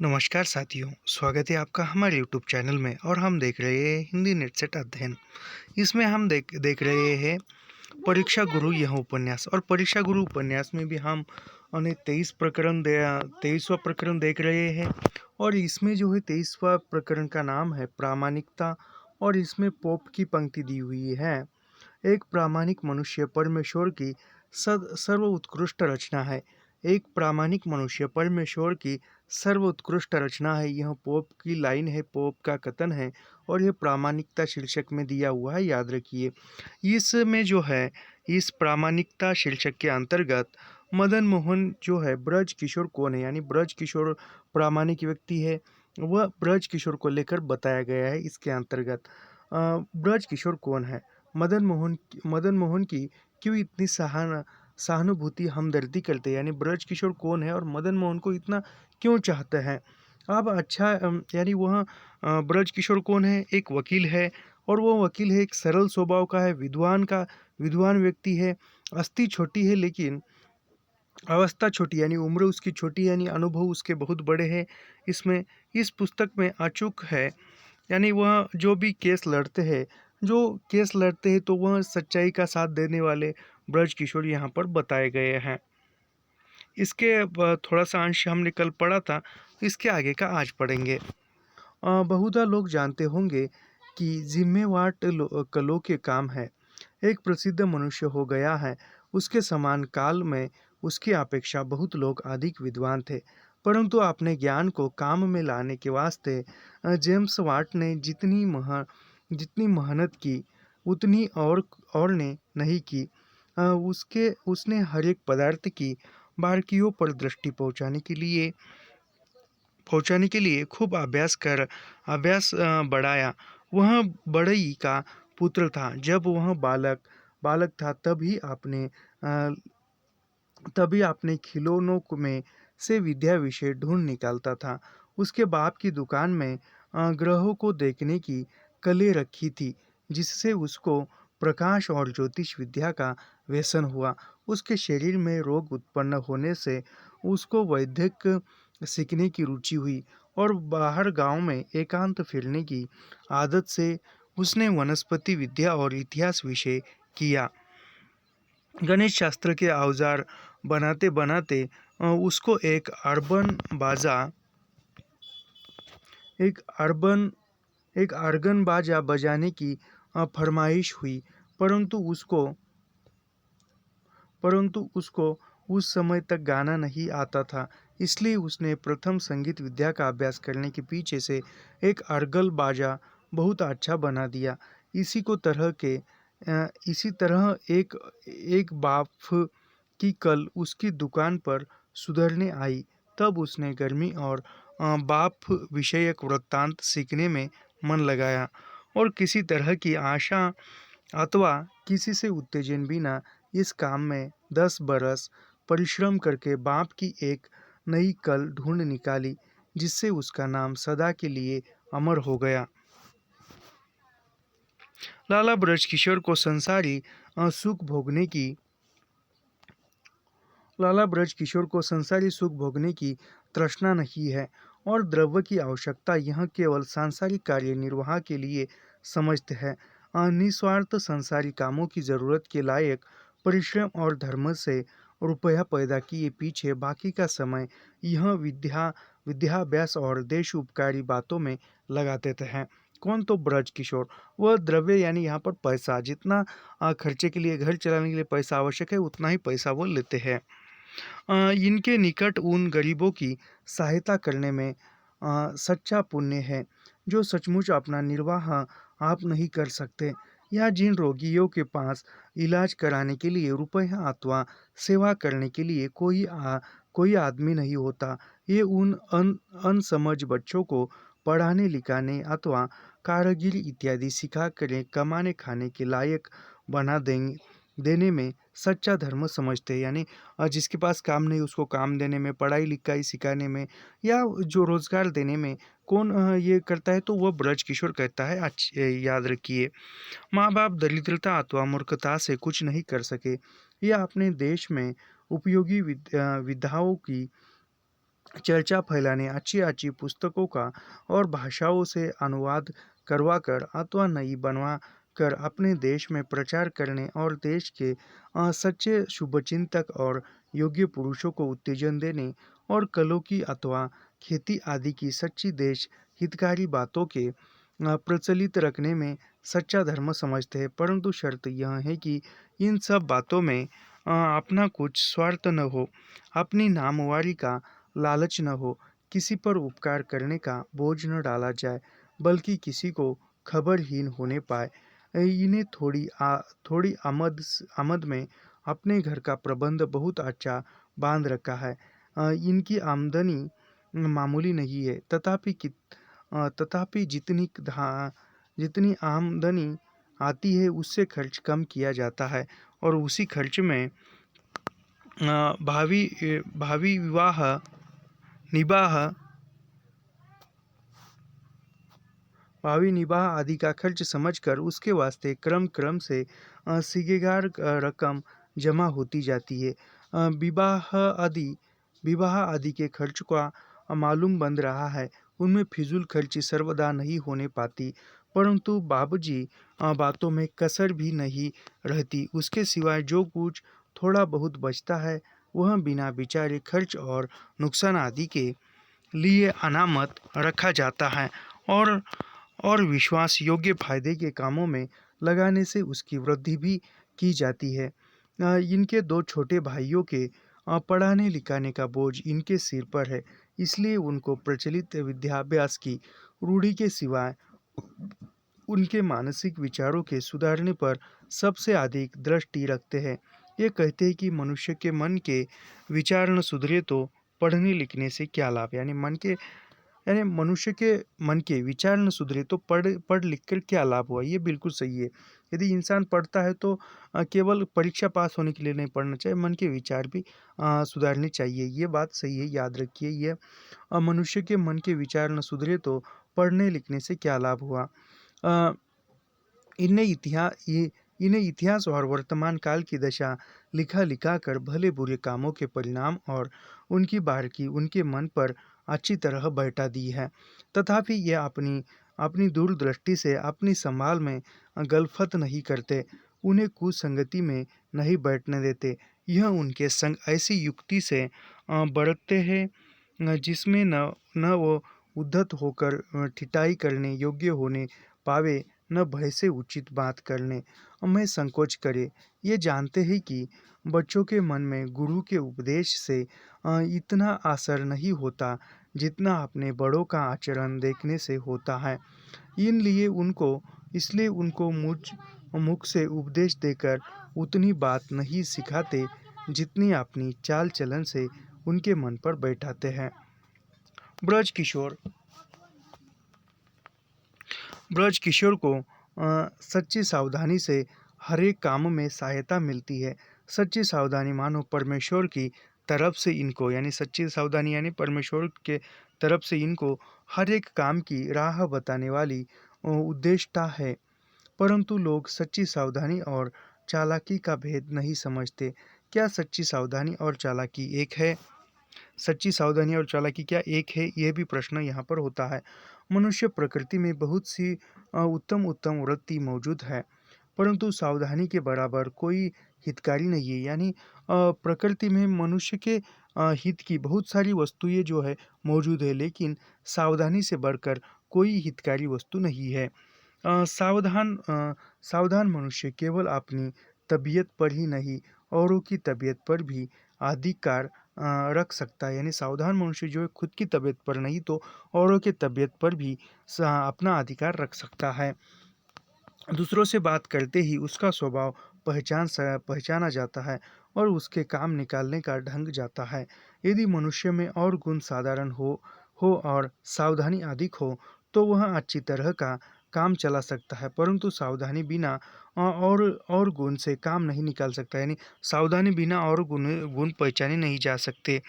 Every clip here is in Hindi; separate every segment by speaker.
Speaker 1: नमस्कार साथियों, स्वागत है आपका हमारे यूट्यूब चैनल में। और हम देख रहे हैं हिंदी नेट सेट अध्ययन। इसमें हम देख रहे हैं परीक्षा गुरु यह उपन्यास। और परीक्षा गुरु उपन्यास में भी हम उन्हें 23वां प्रकरण देख रहे हैं। और इसमें जो है 23वां प्रकरण का नाम है प्रामाणिकता। और इसमें पोप की पंक्ति दी हुई है, एक प्रामाणिक मनुष्य परमेश्वर की सर्वोत्कृष्ट रचना है। एक प्रामाणिक मनुष्य परमेश्वर की सर्वोत्कृष्ट रचना है। यह पोप की लाइन है, पोप का कथन है। और यह प्रामाणिकता शीर्षक में दिया हुआ है, याद रखिए। इसमें जो है, इस प्रामाणिकता शीर्षक के अंतर्गत मदन मोहन जो है ब्रज किशोर कौन है, यानी ब्रज किशोर प्रामाणिक व्यक्ति है, वह ब्रज किशोर को लेकर बताया गया है। इसके अंतर्गत ब्रज किशोर कौन है, मदन मोहन की क्यों इतनी सहानुभूति हमदर्दी करते हैं, यानी ब्रज किशोर कौन है और मदन मोहन को इतना क्यों चाहते हैं। अब अच्छा, यानी वह ब्रज किशोर कौन है, एक वकील है। और वो वकील है, एक सरल स्वभाव का है, विद्वान व्यक्ति है। अस्थि छोटी है लेकिन अवस्था छोटी, यानी उम्र उसकी छोटी, यानी अनुभव उसके बहुत बड़े हैं। इसमें इस पुस्तक में अचूक है, यानी वह जो केस लड़ते हैं तो वह सच्चाई का साथ देने वाले ब्रज किशोर यहाँ पर बताए गए हैं। इसके थोड़ा सा अंश हमने कल पढ़ा था, इसके आगे का आज पढ़ेंगे। बहुधा लोग जानते होंगे कि जिम्मेवार कलो के काम है। एक प्रसिद्ध मनुष्य हो गया है, उसके समान काल में उसकी अपेक्षा बहुत लोग अधिक विद्वान थे। परंतु अपने ज्ञान को काम में लाने के वास्ते जेम्स वाट ने जितनी मेहनत की उतनी और ने नहीं की। उसने हर एक पदार्थ की बारीकियों पर दृष्टि पहुंचाने के लिए खूब अभ्यास बढ़ाया। वह बड़ई का पुत्र था। जब वह बालक था तभी अपने खिलौनों में से विद्या विषय ढूंढ निकालता था। उसके बाप की दुकान में ग्रहों को देखने की कले रखी थी, जिससे उसको प्रकाश और ज्योतिष विद्या का व्यसन हुआ। उसके शरीर में रोग उत्पन्न होने से उसको वैद्यक सीखने की रुचि हुई। और बाहर गांव में एकांत फिरने की आदत से उसने वनस्पति विद्या और इतिहास विषय किया। गणेश शास्त्र के औजार बनाते बनाते उसको एक आर्गन बाजा बजाने की फरमाइश हुई। परंतु उसको उस समय तक गाना नहीं आता था। इसलिए उसने प्रथम संगीत विद्या का अभ्यास करने के पीछे से एक अर्गल बाजा बहुत अच्छा बना दिया। इसी तरह एक बाप की कल उसकी दुकान पर सुधरने आई। तब उसने गर्मी और बाप विषयक वृत्तांत सीखने में मन लगाया। और किसी तरह की आशा अथवा किसी से उत्तेजन बिना इस काम में 10 बरस परिश्रम करके बाप की एक नई कल ढूंढ निकाली, जिससे उसका नाम सदा के लिए अमर हो गया। लाला ब्रज किशोर को संसारी सुख भोगने की तृष्णा नहीं है, और द्रव्य की आवश्यकता यह केवल सांसारिक कार्य निर्वाह के लिए समझते हैं। निस्वार्थ संसारी कामों की जरूरत के लायक परिश्रम और धर्म से रुपया पैदा किए पीछे बाकी का समय यह विद्याभ्यास और देश उपकारी बातों में लगा देते हैं। कौन? तो ब्रज किशोर। वह द्रव्य, यानी यहाँ पर पैसा, जितना खर्चे के लिए, घर चलाने के लिए पैसा आवश्यक है, उतना ही पैसा वो लेते हैं। इनके निकट उन गरीबों की सहायता करने में सच्चा पुण्य है जो सचमुच अपना निर्वाह आप नहीं कर सकते, या जिन रोगियों के पास इलाज कराने के लिए रुपया अथवा सेवा करने के लिए कोई आदमी नहीं होता। ये उन अनसमझ बच्चों को पढ़ाने लिखाने अथवा कारीगरी इत्यादि सिखा कर कमाने खाने के लायक बना देने में सच्चा धर्म समझते हैं। यानी जिसके पास काम नहीं उसको काम देने में, पढ़ाई लिखाई सिखाने में, या जो रोजगार देने में कौन ये करता है, तो वह ब्रज किशोर कहता है। याद रखिए, माँ बाप दरिद्रता अथवा मूर्खता से कुछ नहीं कर सके, या अपने देश में उपयोगी विधाओं की चर्चा फैलाने, अच्छी अच्छी पुस्तकों का और भाषाओं से अनुवाद करवाकर अथवा नई बनवा कर अपने देश में प्रचार करने और देश के सच्चे शुभचिंतक और योग्य पुरुषों को उत्तेजन देने और कलों की अथवा खेती आदि की सच्ची देश हितकारी बातों के प्रचलित रखने में सच्चा धर्म समझते हैं। परंतु शर्त यह है कि इन सब बातों में अपना कुछ स्वार्थ न हो, अपनी नामवारी का लालच न हो, किसी पर उपकार करने का बोझ न डाला जाए, बल्कि किसी को खबरहीन होने पाए। इन्हें थोड़ी आमद में अपने घर का प्रबंध बहुत अच्छा बांध रखा है। इनकी आमदनी मामूली नहीं है, तथापि जितनी आमदनी आती है उससे खर्च कम किया जाता है और उसी खर्च में भावी विवाह निबाह भावी निबाह आदि का खर्च समझकर उसके वास्ते क्रम क्रम से सिगेगार रकम जमा होती जाती है। विवाह आदि के खर्च का मालूम बन रहा है, उनमें फिजूल खर्ची सर्वदा नहीं होने पाती, परंतु बाबूजी बातों में कसर भी नहीं रहती। उसके सिवाय जो कुछ थोड़ा बहुत बचता है वह बिना विचारे खर्च और नुकसान आदि के लिए अनामत रखा जाता है और विश्वास योग्य फायदे के कामों में लगाने से उसकी वृद्धि भी की जाती है। इनके दो छोटे भाइयों के पढ़ाने लिखाने का बोझ इनके सिर पर है, इसलिए उनको प्रचलित विद्याभ्यास की रूढ़ी के सिवाय उनके मानसिक विचारों के सुधारने पर सबसे अधिक दृष्टि रखते हैं। ये कहते हैं कि मनुष्य के मन के विचार न सुधरे तो पढ़ने लिखने से क्या लाभ। यानी मनुष्य के मन के विचार न सुधरे तो पढ़ लिख कर क्या लाभ हुआ। ये बिल्कुल सही है। यदि इंसान पढ़ता है तो केवल परीक्षा पास होने के लिए नहीं पढ़ना चाहिए, मन के विचार भी सुधारने चाहिए। ये बात सही है, याद रखिए। ये मनुष्य के मन के विचार न सुधरे तो पढ़ने लिखने से क्या लाभ हुआ। अ, इन्हें इतिहास और वर्तमान काल की दशा लिखा कर भले बुरे कामों के परिणाम और उनकी बारीकी उनके मन पर अच्छी तरह बैठा दी है। तथापि ये अपनी अपनी दूरदृष्टि से अपनी संभाल में गलफत नहीं करते, उन्हें कुसंगति में नहीं बैठने देते। यह उनके संग ऐसी युक्ति से बरतते हैं जिसमें न वो उद्धत होकर ठिठाई करने योग्य होने पावे, न भय से उचित बात करने में संकोच करे। ये जानते हैं कि बच्चों के मन में गुरु के उपदेश से इतना असर नहीं होता जितना अपने बड़ों का आचरण देखने से होता है। इसलिए उनको मुख से उपदेश देकर उतनी बात नहीं सिखाते जितनी अपनी चाल चलन से उनके मन पर बैठाते हैं। ब्रज किशोर ब्रज किशोर को सच्ची सावधानी से हर एक काम में सहायता मिलती है। सच्ची सावधानी मानो परमेश्वर की तरफ से इनको, यानी सच्ची सावधानी यानी परमेश्वर के तरफ से इनको हर एक काम की राह बताने वाली उद्देश्यता है। परंतु लोग सच्ची सावधानी और चालाकी का भेद नहीं समझते। क्या सच्ची सावधानी और चालाकी एक है? सच्ची सावधानी और चालाकी क्या एक है? यह भी प्रश्न यहाँ पर होता है। मनुष्य प्रकृति में बहुत सी उत्तम उत्तम वृत्ति मौजूद है, परंतु सावधानी के बराबर कोई हितकारी नहीं है। यानी प्रकृति में मनुष्य के हित की बहुत सारी वस्तुएं जो है मौजूद है, लेकिन सावधानी से बढ़कर कोई हितकारी वस्तु नहीं है। सावधान मनुष्य केवल अपनी तबीयत पर ही नहीं, औरों की तबीयत पर भी अधिकार रख सकता है। यानी सावधान मनुष्य जो है खुद की तबीयत पर नहीं तो औरों की तबीयत पर भी अपना अधिकार रख सकता है। दूसरों से बात करते ही उसका स्वभाव पहचाना जाता है और उसके काम निकालने का ढंग जाता है। यदि मनुष्य में और गुण साधारण हो और सावधानी अधिक हो तो वह अच्छी तरह का काम चला सकता है, परंतु सावधानी बिना और गुण से काम नहीं निकाल सकता, यानी सावधानी बिना और गुण गुण पहचाने नहीं जा सकते।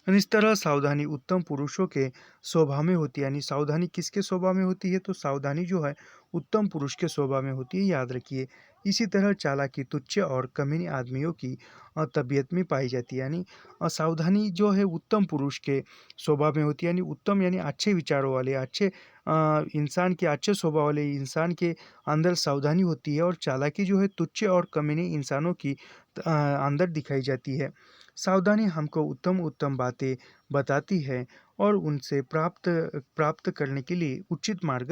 Speaker 1: इस तरह सावधानी उत्तम पुरुषों के स्वभाव में होती है। यानी सावधानी किसके स्वभाव में होती है? तो सावधानी जो है उत्तम पुरुष के स्वभाव में होती है, याद रखिए। इसी तरह चालाकी तुच्छ और कमीनी आदमियों की तबीयत में पाई जाती है। यानी सावधानी जो है उत्तम पुरुष के स्वभाव में होती है, यानी उत्तम यानी अच्छे विचारों वाले, अच्छे इंसान के, अच्छे स्वभाव वाले इंसान के अंदर सावधानी होती है, और चालाकी जो है तुच्छ और कमीने इंसानों की अंदर दिखाई जाती है। सावधानी हमको उत्तम उत्तम बातें बताती है और उनसे प्राप्त प्राप्त करने के लिए उचित मार्ग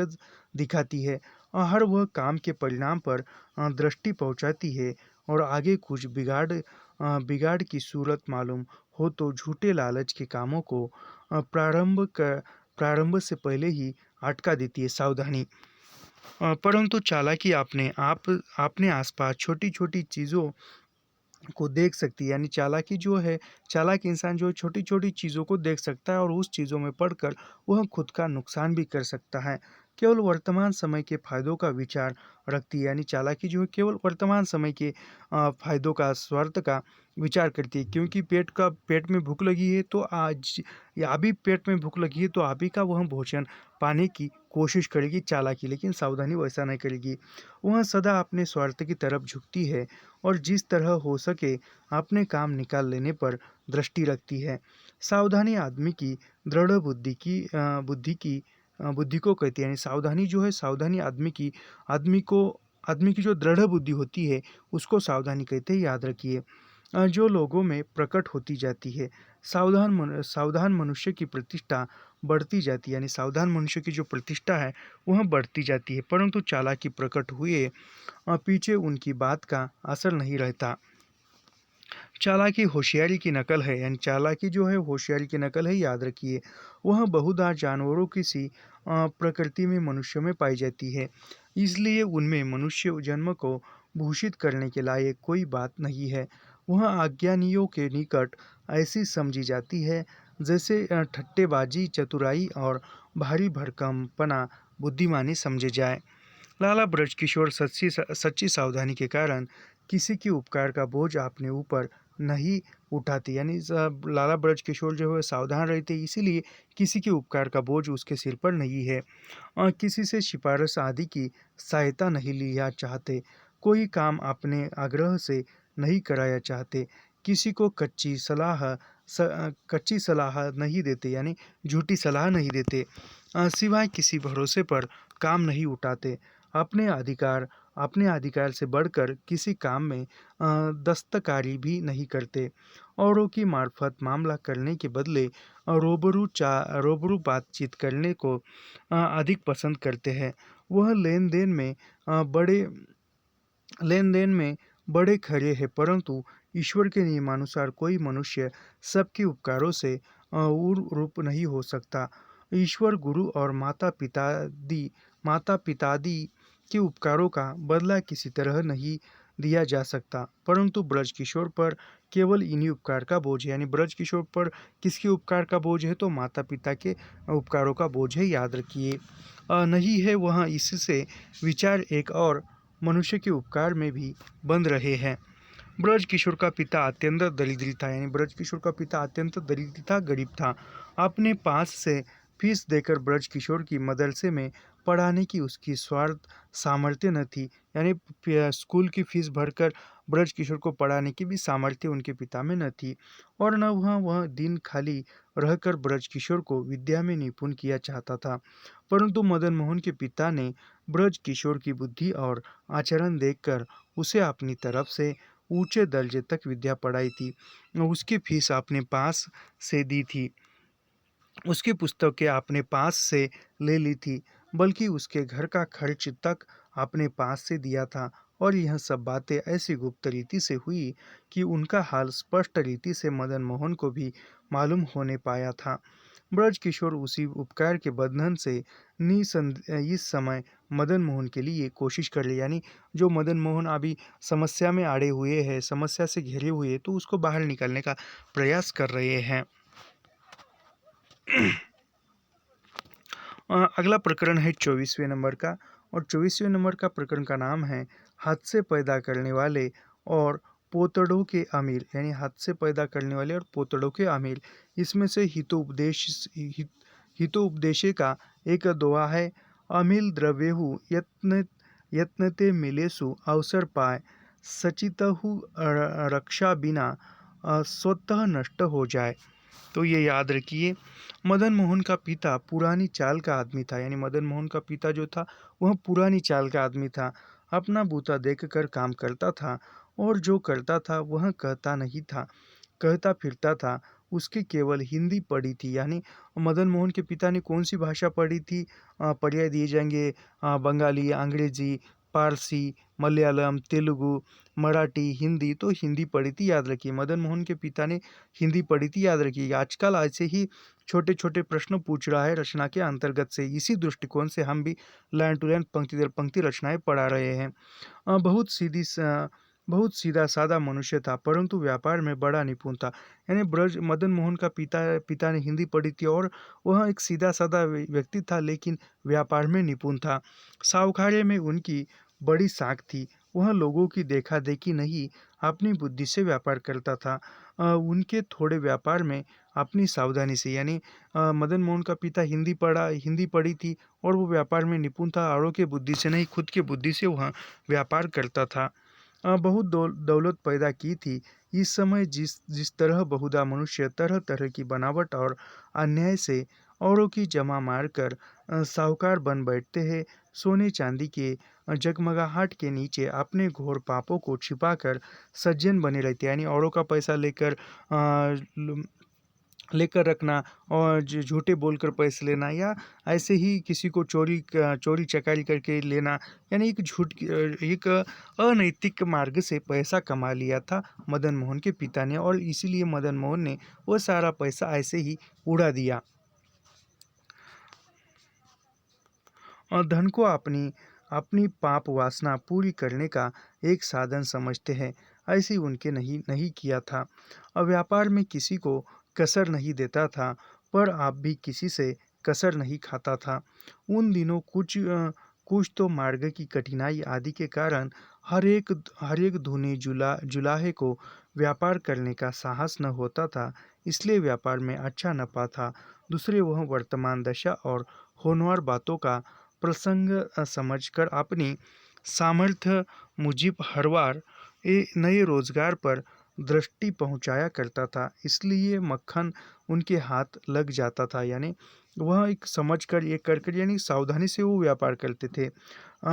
Speaker 1: दिखाती है। हर वह काम के परिणाम पर दृष्टि पहुंचाती है, और आगे कुछ बिगाड़ की सूरत मालूम हो तो झूठे लालच के कामों को प्रारंभ से पहले ही अटका देती है सावधानी। परंतु चालाकी अपने आसपास छोटी छोटी चीज़ों को देख सकती है। यानी चालाकी जो है, चालाक इंसान जो है छोटी छोटी चीज़ों को देख सकता है, और उस चीज़ों में पढ़कर वह खुद का नुकसान भी कर सकता है। केवल वर्तमान समय के फायदों का विचार रखती है। यानी चालाकी जो है केवल वर्तमान समय के फायदों का, स्वार्थ का विचार करती है। क्योंकि पेट में भूख लगी है तो आज, या अभी पेट में भूख लगी है तो अभी का वह भोजन पाने की कोशिश करेगी चालाकी, लेकिन सावधानी वैसा नहीं करेगी। वह सदा अपने स्वार्थ की तरफ झुकती है, और जिस तरह हो सके अपने काम निकाल लेने पर दृष्टि रखती है। सावधानी आदमी की दृढ़ बुद्धि को कहती है। यानी सावधानी जो है, सावधानी आदमी की जो दृढ़ बुद्धि होती है उसको सावधानी कहते हैं, याद रखिए। जो लोगों में प्रकट होती जाती है। सावधान मनुष्य की प्रतिष्ठा बढ़ती जाती है। यानी सावधान मनुष्य की जो प्रतिष्ठा है वह बढ़ती जाती है, परंतु चालाकी प्रकट हुए पीछे उनकी बात का असर नहीं रहता। चालाकी होशियारी की नकल है। यानी चालाकी जो है होशियारी की नकल है, याद रखिए। वह बहुधा जानवरों की सी प्रकृति में मनुष्य में पाई जाती है, इसलिए उनमें मनुष्य जन्म को भूषित करने के लायक कोई बात नहीं है। वह अज्ञानियों के निकट ऐसी समझी जाती है जैसे ठट्टेबाजी, चतुराई और भारी भरकमपना बुद्धिमानी समझे जाए। लाला ब्रजकिशोर सच्ची सावधानी के कारण किसी के उपकार का बोझ अपने ऊपर नहीं उठाते। यानी लाला ब्रजकिशोर जो है सावधान रहते, इसीलिए किसी के उपकार का बोझ उसके सिर पर नहीं है। किसी से सिफारिश आदि की सहायता नहीं लिया चाहते, कोई काम अपने आग्रह से नहीं कराया चाहते, किसी को कच्ची सलाह नहीं देते, यानी झूठी सलाह नहीं देते, सिवाय किसी भरोसे पर काम नहीं उठाते, अपने अधिकार से बढ़कर किसी काम में दस्तकारी भी नहीं करते, औरों की मार्फत मामला करने के बदले रूबरू बातचीत करने को अधिक पसंद करते हैं। वह लेन देन में बड़े खरे हैं, परंतु ईश्वर के नियमानुसार कोई मनुष्य सबके उपकारों से रूप नहीं हो सकता। ईश्वर, गुरु और माता पितादि के उपकारों का बदला किसी तरह नहीं दिया जा सकता, परंतु ब्रजकिशोर पर केवल इन्हीं उपकार का बोझ है। यानी ब्रजकिशोर पर किसके उपकार का बोझ है? तो माता पिता के उपकारों का बोझ है, याद रखिए। नहीं है वह इससे विचार एक और मनुष्य के उपकार में भी बंध रहे हैं। ब्रजकिशोर का पिता अत्यंत दरिद्री था। यानी ब्रजकिशोर का पिता अत्यंत दरिद्र था, गरीब था। अपने पास से फीस देकर ब्रजकिशोर की मदरसे में पढ़ाने की उसकी स्वार्थ सामर्थ्य न थी। यानी स्कूल की फीस भरकर ब्रजकिशोर को पढ़ाने की भी सामर्थ्य उनके पिता में न थी, और न वह दिन खाली रहकर ब्रजकिशोर को विद्या में निपुण किया चाहता था। परंतु मदन मोहन के पिता ने ब्रजकिशोर की बुद्धि और आचरण देखकर उसे अपनी तरफ से ऊंचे दर्जे तक विद्या पढ़ाई थी। उसकी फीस अपने पास से दी थी, उसकी पुस्तकें अपने पास से ले ली थी, बल्कि उसके घर का खर्च तक अपने पास से दिया था। और यह सब बातें ऐसी गुप्त रीति से हुई कि उनका हाल स्पष्ट रीति से मदन मोहन को भी मालूम होने पाया था। ब्रजकिशोर उसी उपकार के बंधन से इस समय मदन मोहन के लिए कोशिश कर रहे, यानी जो मदन मोहन अभी समस्या में आड़े हुए हैं, समस्या से घिरे हुए हैं, तो उसको बाहर निकालने का प्रयास कर रहे हैं। अगला प्रकरण है 24वें नंबर का, और 24वें नंबर का प्रकरण का नाम है हाथ से पैदा करने वाले और पोतड़ों के अमीर, यानी हाथ से पैदा करने वाले और पोतड़ों के अमीर। इसमें से हितोपदेशे का एक दोहा है, अमील द्रव्यहु यत्नते मिलेसु अवसर पाए, सचितहु रक्षा बिना स्वतः नष्ट हो जाए। तो ये याद रखिए। मदन मोहन का पिता पुरानी चाल का आदमी था, यानी मदन मोहन का पिता जो था वह पुरानी चाल का आदमी था। अपना बूता देखकर काम करता था और जो करता था वह कहता नहीं था, कहता फिरता था। उसकी केवल हिंदी पढ़ी थी, यानी मदन मोहन के पिता ने कौन सी भाषा पढ़ी थी? पर्याय दिए जाएंगे, बंगाली, अंग्रेजी, पारसी, मलयालम, तेलुगु, मराठी, हिंदी। तो हिंदी पढ़ी थी, याद रखिए। मदन मोहन के पिता ने हिंदी पढ़ी थी, याद रखिए। आजकल ऐसे ही छोटे छोटे प्रश्न पूछ रहा है रचना के अंतर्गत से, इसी दृष्टिकोण से हम भी लाइन टू लाइन, पंक्ति दर पंक्ति रचनाएं पढ़ा रहे हैं। बहुत सीधा साधा मनुष्य था, परंतु व्यापार में बड़ा निपुण था। यानी ब्रज मदन मोहन का पिता ने हिंदी पढ़ी थी और वह एक सीधा साधा व्यक्ति था, लेकिन व्यापार में निपुण था। सावकारे में उनकी बड़ी साख थी। वह लोगों की देखा देखी नहीं, अपनी बुद्धि से व्यापार करता था। उनके थोड़े व्यापार में अपनी सावधानी से, यानी मदन मोहन का पिता हिंदी पढ़ी थी और वो व्यापार में निपुण था, औरों के बुद्धि से नहीं, खुद के बुद्धि से वह व्यापार करता था। बहुत दौलत पैदा की थी। इस समय जिस जिस तरह बहुधा मनुष्य तरह तरह की बनावट और अन्याय से औरों की जमा मारकर साहूकार बन बैठते हैं, सोने चांदी के जगमगाहट के नीचे अपने घोर पापों को छिपाकर सज्जन बने रहते हैं। यानी औरों का पैसा लेकर रखना और झूठे बोलकर पैसे लेना, या ऐसे ही किसी को चोरी चकारी करके लेना, यानी एक अनैतिक मार्ग से पैसा कमा लिया था मदन मोहन के पिता ने, और इसीलिए मदन मोहन ने वो सारा पैसा ऐसे ही उड़ा दिया। और धन को अपनी अपनी पाप वासना पूरी करने का एक साधन समझते हैं, ऐसे उनके नहीं किया था। व्यापार में किसी को कसर नहीं देता था, पर आप भी किसी से कसर नहीं खाता था। उन दिनों कुछ तो मार्ग की कठिनाई आदि के कारण हर एक धुनी जुलाहे को व्यापार करने का साहस न होता था, इसलिए व्यापार में अच्छा नफा था। दूसरे वह वर्तमान दशा और होनहार बातों का प्रसंग समझकर अपनी सामर्थ्य मुजीब हर बार नए रोजगार पर दृष्टि पहुंचाया करता था, इसलिए मक्खन उनके हाथ लग जाता था। यानी वह एक समझ कर ये कर यानी सावधानी से वो व्यापार करते थे।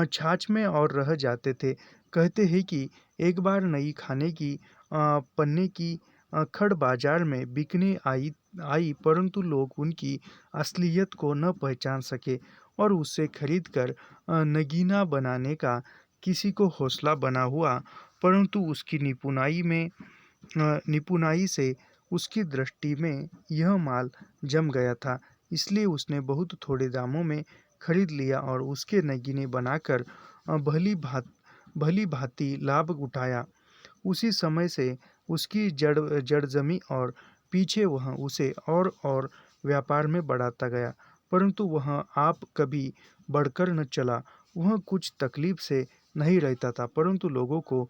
Speaker 1: छाछ में और रह जाते थे। कहते हैं कि एक बार नई खाने की पन्ने की खड़ बाजार में बिकने आई, परंतु लोग उनकी असलियत को न पहचान सके और उससे खरीदकर नगीना बनाने का किसी को हौसला बना हुआ, परंतु उसकी निपुणाई से उसकी दृष्टि में यह माल जम गया था, इसलिए उसने बहुत थोड़े दामों में खरीद लिया और उसके नगीने बनाकर भली भांति लाभ उठाया। उसी समय से उसकी जड़ जमी और पीछे वह उसे और व्यापार में बढ़ाता गया, परंतु वह आप कभी बढ़कर न चला। वह कुछ तकलीफ से नहीं रहता था, परंतु लोगों को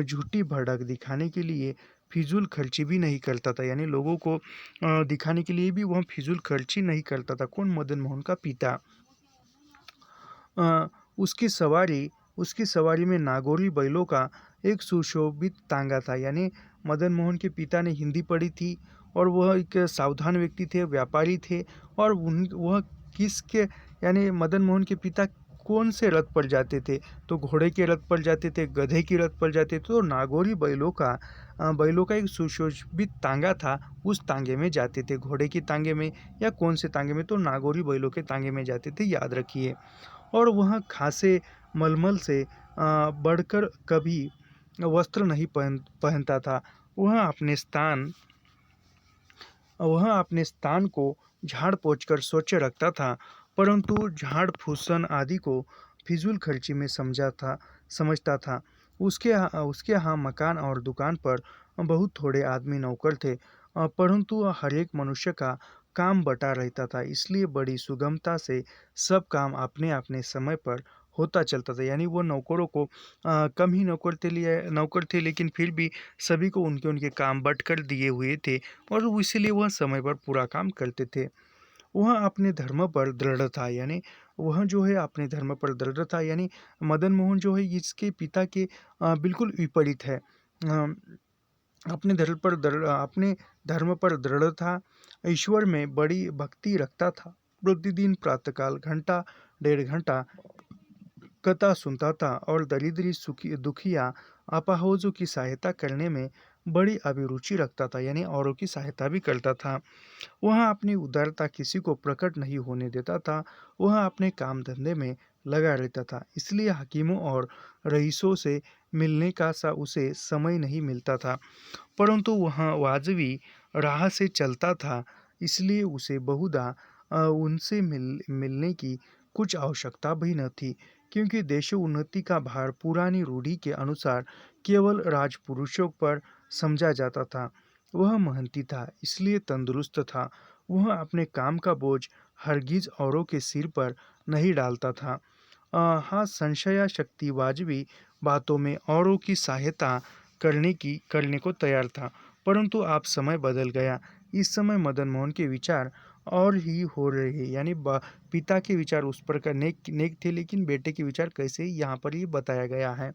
Speaker 1: झूठी भड़क दिखाने के लिए फिजूल खर्ची भी नहीं करता था। यानी लोगों को दिखाने के लिए भी वह फिजूल खर्ची नहीं करता था। कौन? मदन मोहन का पिता। अ, उसकी सवारी में नागौरी बैलों का एक सुशोभित तांगा था। यानी मदन मोहन के पिता ने हिंदी पढ़ी थी और वह एक सावधान व्यक्ति थे, व्यापारी थे, और वह किसके यानी मदन मोहन के पिता कौन से रथ पर जाते थे? तो घोड़े के रथ पर जाते थे, गधे के रथ पर जाते थे। तो नागौरी बैलों का एक सुशोभित तांगा था, उस तांगे में जाते थे। घोड़े के तांगे में या कौन से तांगे में? तो नागौरी बैलों के तांगे में जाते थे, याद रखिए। और वह खासे मलमल से बढ़कर कभी वस्त्र नहीं पहनता था। वह अपने स्थान को झाड़ पोंछ कर स्वच्छ रखता था, परंतु झाड़ फूसन आदि को फिजूल खर्ची में समझता था। उसके यहाँ मकान और दुकान पर बहुत थोड़े आदमी नौकर थे, परंतु हर एक मनुष्य का काम बटा रहता था, इसलिए बड़ी सुगमता से सब काम अपने अपने समय पर होता चलता था। यानी वो नौकरों को कम ही नौकर थे, लेकिन फिर भी सभी को उनके उनके काम बट कर दिए हुए थे और वो इसीलिए वह समय पर पूरा काम करते थे। वह अपने धर्म पर दृढ़ था, यानी वह जो है अपने धर्म पर दृढ़ था, यानी मदन मोहन जो है इसके पिता के बिल्कुल विपरीत है। अ, अपने धर्म पर दृढ़ था, ईश्वर में बड़ी भक्ति रखता था। प्रतिदिन प्रातःकाल घंटा 1.5 घंटा कथा सुनता था और दरिद्री सुखी दुखिया अपाहोजों की सहायता करने में बड़ी अभिरुचि रखता था, यानी औरों की सहायता भी करता था। वह अपनी उदारता किसी को प्रकट नहीं होने देता था। वह अपने काम धंधे में लगा रहता था, इसलिए हकीमों और रईसों से मिलने का उसे समय नहीं मिलता था। परंतु वह वाजवी राह से चलता था, इसलिए उसे बहुधा उनसे मिलने की कुछ आवश्यकता भी न थी, क्योंकि देश उन्नति का भार पुरानी रूढ़ी के अनुसार केवल राजपुरुषों पर समझा जाता था। वह मेहनती था, इसलिए तंदुरुस्त था। वह अपने काम का बोझ हरगिज औरों के सिर पर नहीं डालता था। हाँ, संशया शक्ति वाजबी बातों में औरों की सहायता करने को तैयार था। परंतु अब समय बदल गया। इस समय मदन मोहन के विचार और ही हो रहे हैं, यानी पिता के विचार उस प्रकार नेक नेक थे, लेकिन बेटे के विचार कैसे यहाँ पर ये बताया गया है।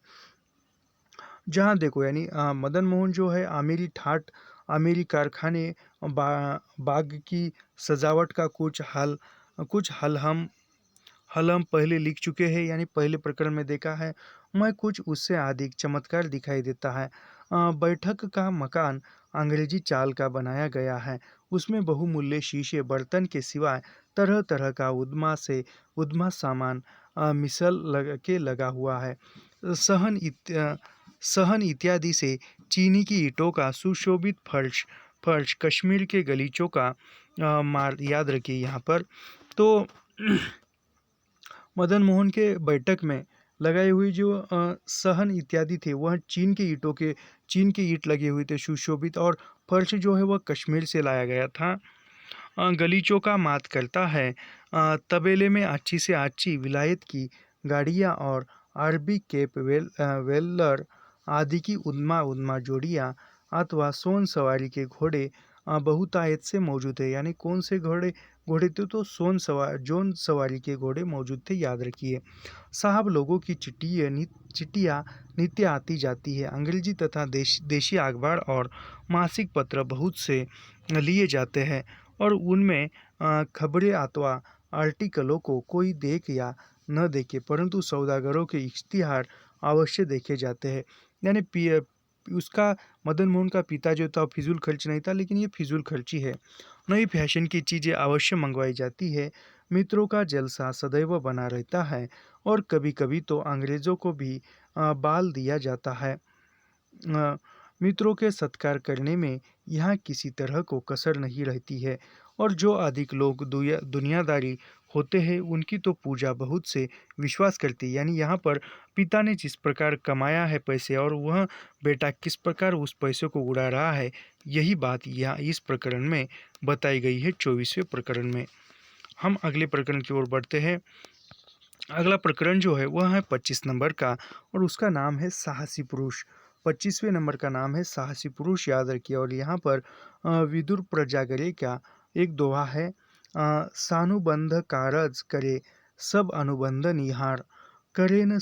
Speaker 1: जहाँ देखो, यानी मदन मोहन जो है आमिरी ठाट, आमिरी कारखाने, बाग की सजावट का कुछ हल हम पहले लिख चुके हैं, यानी पहले प्रकरण में देखा है। मैं कुछ उससे अधिक चमत्कार दिखाई देता है। बैठक का मकान अंग्रेजी चाल का बनाया गया है। उसमें बहुमूल्य शीशे बर्तन के सिवाय तरह तरह का उद्मा सामान लगा हुआ है। सहन इत, अ, सहन इत्यादि से चीनी की ईंटों का सुशोभित फर्श फर्श कश्मीर के गलीचों का मार याद रखिए यहाँ पर। तो मदन मोहन के बैठक में लगाई हुई जो सहन इत्यादि थे, वह चीन के ईंट लगे हुए थे सुशोभित, और फर्श जो है वह कश्मीर से लाया गया था। गलीचों का मात करता है। तबेले में अच्छी से अच्छी विलायत की गाड़ियाँ और अरबी वेल्लर आदि की उद्मा उद्मा जोड़ियाँ अथवा सोन सवारी के घोड़े बहुतायत से मौजूद है। यानी कौन से घोड़े घोड़े थे? तो जोन सवारी के घोड़े मौजूद थे, याद रखिए। साहब लोगों की चिट्ठियाँ नित्य आती जाती है। अंग्रेजी तथा देशी अखबार और मासिक पत्र बहुत से लिए जाते हैं और उनमें खबरें अथवा आर्टिकलों को कोई देख या न देखे, परंतु सौदागरों के इश्तिहार अवश्य देखे जाते हैं। यानी उसका मदन मोहन का पिता जो था फिजूल खर्च नहीं था, लेकिन ये फिजूल खर्ची है। नई फैशन की चीज़ें अवश्य मंगवाई जाती है। मित्रों का जलसा सदैव बना रहता है और कभी कभी तो अंग्रेज़ों को भी बाल दिया जाता है। मित्रों के सत्कार करने में यहाँ किसी तरह को कसर नहीं रहती है, और जो अधिक लोग दुनियादारी होते हैं उनकी तो पूजा बहुत से विश्वास करती है। यानी यहाँ पर पिता ने जिस प्रकार कमाया है पैसे, और वह बेटा किस प्रकार उस पैसे को उड़ा रहा है, यही बात यहाँ इस प्रकरण में बताई गई है, 24वें प्रकरण में। हम अगले प्रकरण की ओर बढ़ते हैं। अगला प्रकरण जो है वह है 25 नंबर का, और उसका नाम है साहसी पुरुष। 25वें नंबर का नाम है साहसी पुरुष, याद रखिए। और यहाँ पर विदुर प्रजागरे का एक दोहा है। सानुबंध कारज करे सब अनुबंध निहार, करे न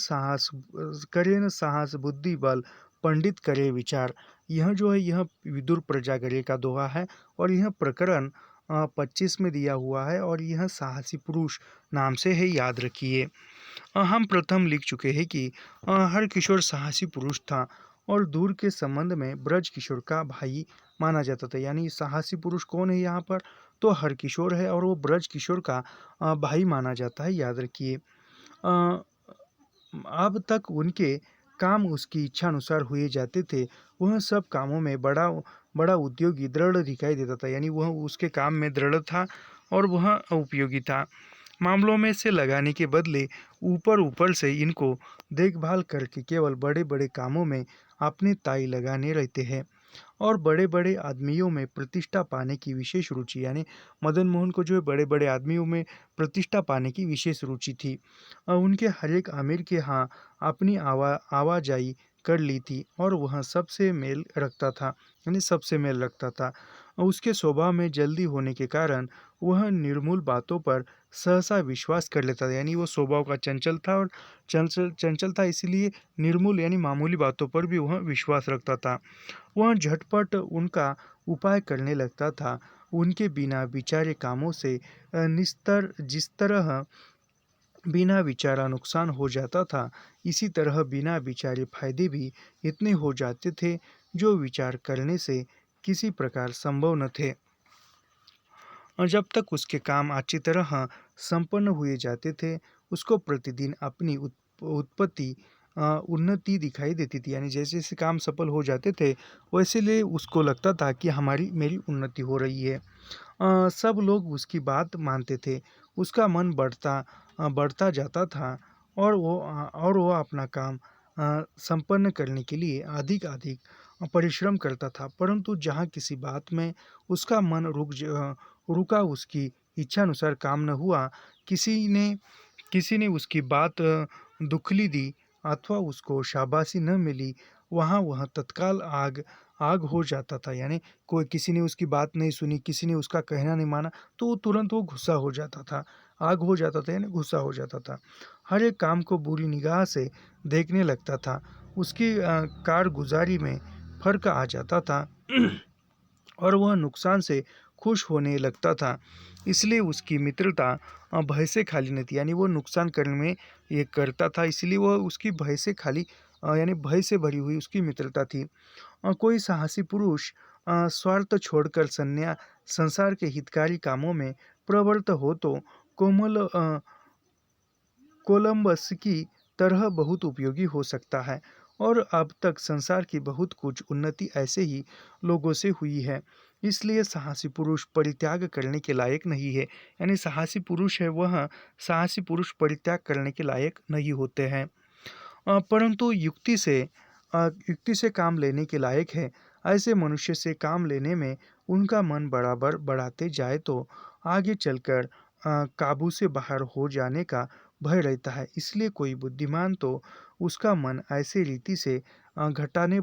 Speaker 1: साहस बुद्धि बल पंडित करे विचार। यह जो है यह विदुर प्रजागरे का दोहा है, और यह प्रकरण 25 में दिया हुआ है, और यह साहसी पुरुष नाम से है, याद रखिए। हम प्रथम लिख चुके हैं कि हर किशोर साहसी पुरुष था और दूर के संबंध में ब्रज किशोर का भाई माना जाता था। यानी साहसी पुरुष कौन है यहाँ पर? तो हर किशोर है, और वो ब्रज किशोर का भाई माना जाता है, याद रखिए। अब तक उनके काम उसकी इच्छा अनुसार हुए जाते थे। वह सब कामों में बड़ा बड़ा उद्योगी दृढ़ दिखाई देता था, यानी वह उसके काम में दृढ़ था और वह उपयोगी था। मामलों में से लगाने के बदले ऊपर ऊपर से इनको देखभाल करके केवल बड़े बड़े कामों में अपने ताई लगाने रहते हैं। और बड़े बड़े आदमियों में प्रतिष्ठा पाने की विशेष रुचि, यानी मदन मोहन को जो है बड़े बड़े आदमियों में प्रतिष्ठा पाने की विशेष रुचि थी। उनके हर एक आमिर के यहाँ अपनी आवाजाई कर ली थी और वह सबसे मेल रखता था, यानी सबसे मेल रखता था। उसके स्वभाव में जल्दी होने के कारण वह निर्मूल बातों पर सहसा विश्वास कर लेता था, यानी वो स्वभाव का चंचल था और चंचल चंचल था, इसलिए निर्मूल यानी मामूली बातों पर भी वह विश्वास रखता था। वह झटपट उनका उपाय करने लगता था। उनके बिना विचारे कामों से निस्तर जिस तरह बिना विचारा नुकसान हो जाता था, इसी तरह बिना विचारे फायदे भी इतने हो जाते थे जो विचार करने से किसी प्रकार संभव न थे। और जब तक उसके काम अच्छी तरह संपन्न हुए जाते थे, उसको प्रतिदिन अपनी उत्पत्ति उन्नति दिखाई देती थी, यानी जैसे जैसे काम सफल हो जाते थे वैसे लिए उसको लगता था कि हमारी मेरी उन्नति हो रही है। सब लोग उसकी बात मानते थे। उसका मन बढ़ता जाता था और वो अपना काम संपन्न करने के लिए अधिक अधिक परिश्रम करता था, परंतु जहाँ किसी बात में उसका मन रुका, उसकी इच्छानुसार काम न हुआ, किसी ने उसकी बात दुखली दी अथवा उसको शाबाशी न मिली, वहाँ वह तत्काल आग आग हो जाता था, यानी कोई किसी ने उसकी बात नहीं सुनी, किसी ने उसका कहना नहीं माना, तो वो तुरंत वो गुस्सा हो जाता था, आग हो जाता था, यानी गुस्सा हो जाता था। हर एक काम को बुरी निगाह से देखने लगता था। उसकी कारगुजारी में फर्क आ जाता था और वह नुकसान से खुश होने लगता था। इसलिए उसकी मित्रता भय से खाली नहीं थी, यानी वो नुकसान करने में ये करता था, इसलिए वह उसकी भय से खाली यानी भय से भरी हुई उसकी मित्रता थी। कोई साहसी पुरुष स्वार्थ छोड़कर संसार के हितकारी कामों में प्रवृत्त हो तो कोलंबस की तरह बहुत उपयोगी हो सकता है। और अब तक संसार की बहुत कुछ उन्नति ऐसे ही लोगों से हुई है। इसलिए साहसी पुरुष परित्याग करने के लायक नहीं है, यानी साहसी पुरुष है वह साहसी पुरुष परित्याग करने के लायक नहीं होते हैं, परंतु युक्ति से काम लेने के लायक है। ऐसे मनुष्य से काम लेने में उनका मन बराबर बढ़ाते जाए तो आगे चलकर काबू से बाहर हो जाने का भय रहता है। इसलिए कोई बुद्धिमान तो उसका मन ऐसे रीति से घटाते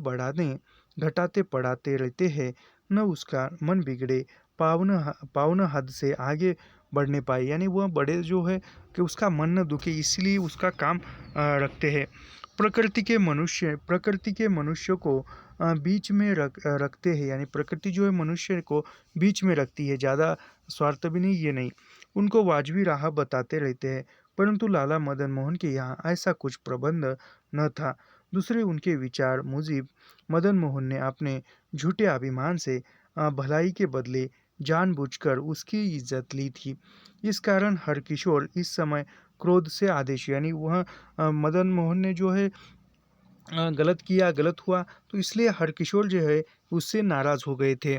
Speaker 1: बढ़ाते रहते हैं, न उसका मन बिगड़े पावन हद से आगे बढ़ने पाए, यानी वह बड़े जो है कि उसका मन न दुखे, इसलिए उसका काम रखते हैं। प्रकृति के मनुष्य को बीच में रखते हैं, यानी प्रकृति जो है मनुष्य को बीच में रखती है, ज़्यादा स्वार्थ भी नहीं, ये नहीं, उनको वाजबी राह बताते रहते हैं। परंतु लाला मदन मोहन के यहाँ ऐसा कुछ प्रबंध न था। दूसरे उनके विचार मुजिब मदन मोहन ने अपने झूठे अभिमान से भलाई के बदले जानबूझकर उसकी इज्जत ली थी। इस कारण हरकिशोर इस समय क्रोध से आदेश, यानी वह मदन मोहन ने जो है गलत किया, गलत हुआ, तो इसलिए हरकिशोर जो है उससे नाराज हो गए थे।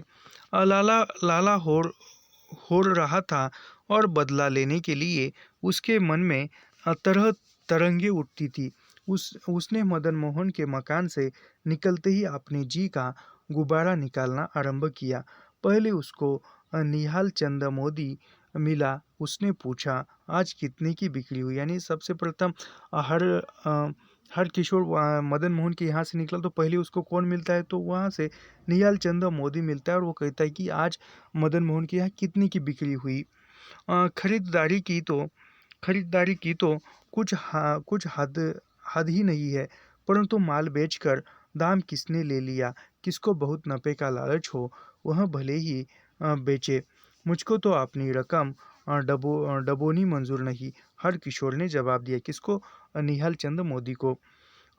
Speaker 1: लाला लाला हो रहा था और बदला लेने के लिए उसके मन में तरह तरंगे उठती थी। उसने मदन मोहन के मकान से निकलते ही अपने जी का गुब्बारा निकालना आरंभ किया। पहले उसको निहाल चंद मोदी मिला। उसने पूछा, आज कितने की बिक्री हुई, यानी सबसे प्रथम हर हर किशोर मदन मोहन के यहाँ से निकला तो पहले उसको कौन मिलता है, तो वहाँ से निहाल चंद मोदी मिलता है और वो कहता है कि आज मदन मोहन के यहाँ कितने की बिक्री हुई। खरीदारी की तो कुछ हद ही नहीं है, परंतु माल बेचकर दाम किसने ले लिया, किसको बहुत नफे का लालच हो वह भले ही बेचे, मुझको तो अपनी रकम डबोनी मंजूर नहीं। हर किशोर ने जवाब दिया, किसको, निहाल चंद मोदी को।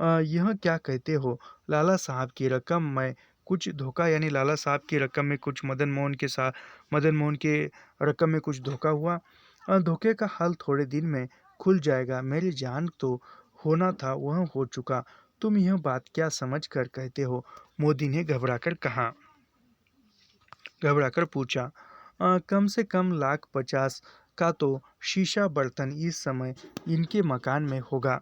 Speaker 1: यह क्या कहते हो लाला साहब की रकम में कुछ धोखा, यानी लाला साहब की रकम में कुछ मदन मोहन के रकम में कुछ धोखा हुआ। धोखे का हाल थोड़े दिन में खुल जाएगा। मेरी जान तो होना था वह हो चुका। तुम यह बात क्या समझ कर कहते हो, मोदी ने घबराकर पूछा। कम से कम 1,50,000 का तो शीशा बर्तन इस समय इनके मकान में होगा।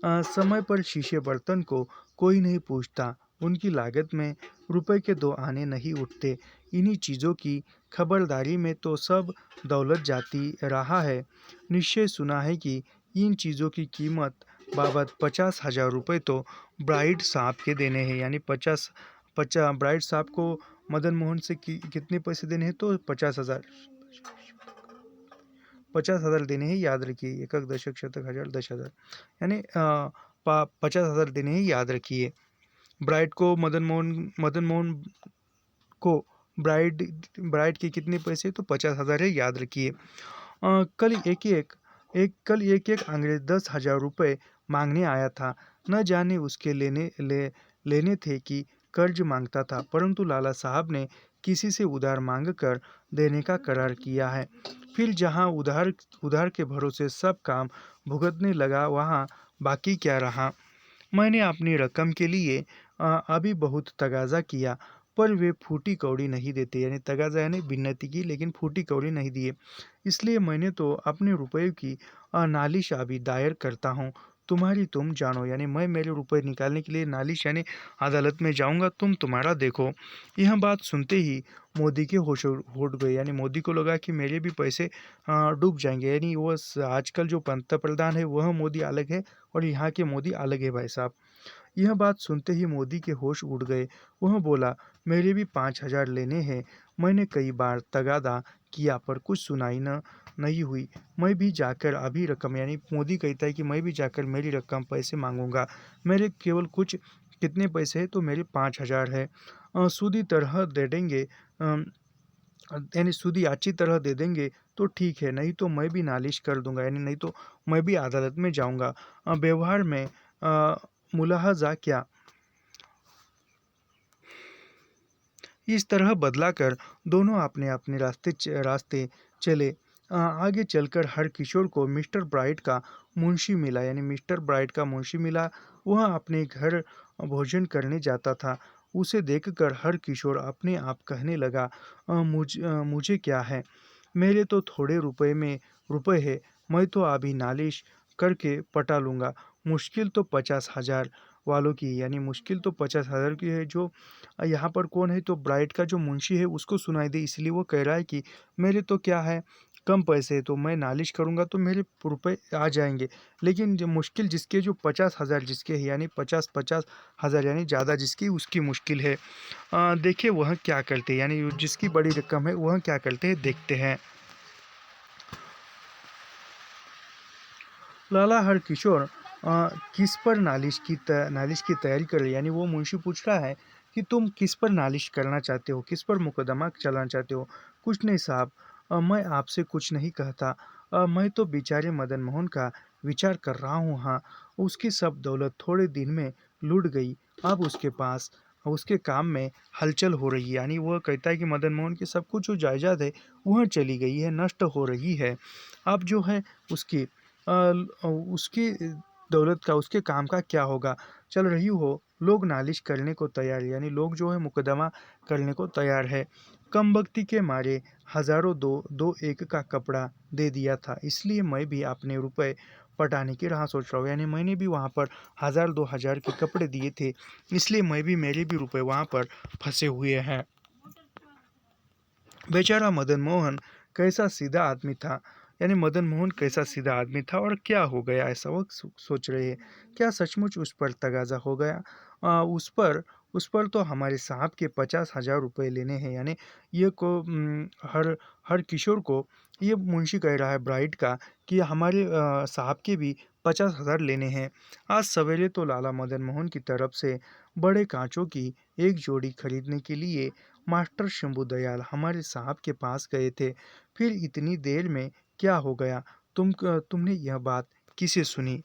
Speaker 1: समय पर शीशे बर्तन को कोई नहीं पूछता, उनकी लागत में रुपए के दो आने नहीं उठते। इन्हीं चीज़ों की खबरदारी में तो सब दौलत जाती रहा है। निश्चय सुना है कि इन चीज़ों की कीमत बाबत 50,000 रुपये तो ब्राइड साहब के देने हैं। यानी 50 ब्राइड साहब को मदन मोहन से कितने पैसे देने हैं? तो 50,000, 50,000 देने हैं, याद रखिए। एकक दशक शतक हजार 10,000, यानी 50,000 देने हैं, याद रखिए। ब्राइड को मदन मोहन को ब्राइड ब्राइड के कितने पैसे? तो 50,000 है, याद रखिए। कल एक एक अंग्रेज 10,000 रुपये मांगने आया था। न जाने उसके लेने थे कि कर्ज मांगता था, परंतु लाला साहब ने किसी से उधार मांग कर देने का करार किया है। फिर जहाँ उधार के भरोसे सब काम भुगतने लगा, वहाँ बाकी क्या रहा? मैंने अपनी रकम के लिए अभी बहुत तगाजा किया, पर वे फूटी कौड़ी नहीं देते। यानी तगाजा यानी विनती की, लेकिन फूटी कौड़ी नहीं दिए। इसलिए मैंने तो अपने रुपये की नालिश अभी दायर करता हूँ। तुम्हारी तुम जानो। यानी मैं मेरे रुपए निकालने के लिए नालिश यानी अदालत में जाऊंगा, तुम तुम्हारा देखो। यह बात सुनते ही मोदी के होश उड़ गए। यानी मोदी को लगा कि मेरे भी पैसे डूब जाएंगे। यानी वो आजकल जो पंतप्रधान है वह मोदी अलग है और यहाँ के मोदी अलग है भाई साहब। यह बात सुनते ही मोदी के होश उड़ गए। वह बोला, मेरे भी 5,000 लेने हैं। मैंने कई बार तगादा किया पर कुछ सुनाई न नहीं हुई। मैं भी जाकर अभी रकम, यानी मोदी कहता है कि मैं भी जाकर मेरी रकम पैसे मांगूंगा। मेरे केवल कुछ कितने पैसे हैं? तो मेरे 5,000 है। सूदी तरह दे देंगे, यानी सूदी अच्छी तरह दे देंगे तो ठीक है, नहीं तो मैं भी नालिश कर दूंगा। यानी नहीं तो मैं भी अदालत में जाऊंगा। व्यवहार में मुलाहजा क्या? इस तरह बदला कर दोनों अपने अपने रास्ते चले। आगे चलकर हर किशोर को मिस्टर ब्राइट का मुंशी मिला। यानी मिस्टर ब्राइट का मुंशी मिला। वह अपने घर भोजन करने जाता था। उसे देखकर हर किशोर अपने आप कहने लगा, मुझे क्या है, मेरे तो थोड़े रुपए है, मैं तो अभी नालिश करके पटा लूँगा। मुश्किल तो 50,000 वालों की, यानी मुश्किल तो 50,000 की है। जो यहाँ पर कौन है? तो ब्राइट का जो मुंशी है उसको सुनाई दे, इसलिए वो कह रहा है कि मेरे तो क्या है, कम पैसे है, तो मैं नालिश करूँगा तो मेरे रुपए आ जाएंगे। लेकिन जो मुश्किल जिसके, जो 50,000 जिसके है, यानी 50,000 यानी ज़्यादा जिसकी, उसकी मुश्किल है। देखिए वह क्या करते हैं, यानी जिसकी बड़ी रकम है वह क्या करते हैं, देखते हैं। लाला हरकिशोर किस पर नालिश की तैयारी कर रहे हैं। यानी वो मुंशी पूछ रहा है कि तुम किस पर नालिश करना चाहते हो, किस पर मुकदमा चलाना चाहते हो? कुछ नहीं साहब, मैं आपसे कुछ नहीं कहता। मैं तो बेचारे मदन मोहन का विचार कर रहा हूँ। हाँ, उसकी सब दौलत थोड़े दिन में लुट गई। अब उसके पास उसके काम में हलचल हो रही है। यानी वह कहता है कि मदन मोहन की सब कुछ जो जायदाद है वह चली गई है, नष्ट हो रही है। अब जो है उसकी उसकी दौलत का, उसके काम का क्या होगा? चल रही हो, लोग नालिश करने को तैयार है। यानी लोग जो है मुकदमा करने को तैयार है। कमबख्ती के मारे हजारों दो दो एक का कपड़ा दे दिया था, इसलिए मैं भी अपने रुपए पटाने की राह सोच रहा हूँ। यानी मैंने भी वहाँ पर 1,000 2,000 के कपड़े दिए थे, इसलिए मेरे भी रुपए वहाँ पर फंसे हुए हैं। बेचारा मदन मोहन कैसा सीधा आदमी था। यानी मदन मोहन कैसा सीधा आदमी था और क्या हो गया, ऐसा वो सोच रहे हैं। क्या सचमुच उस पर तगाजा हो गया? उस पर तो हमारे साहब के 50,000 रुपये लेने हैं। यानी ये को हर हर किशोर को ये मुंशी कह रहा है ब्राइड का कि हमारे साहब के भी 50,000 लेने हैं। आज सवेरे तो लाला मदन मोहन की तरफ से बड़े कांचों की एक जोड़ी खरीदने के लिए मास्टर शंभू दयाल हमारे साहब के पास गए थे। फिर इतनी देर में क्या हो गया? तुमने यह बात किसे सुनी?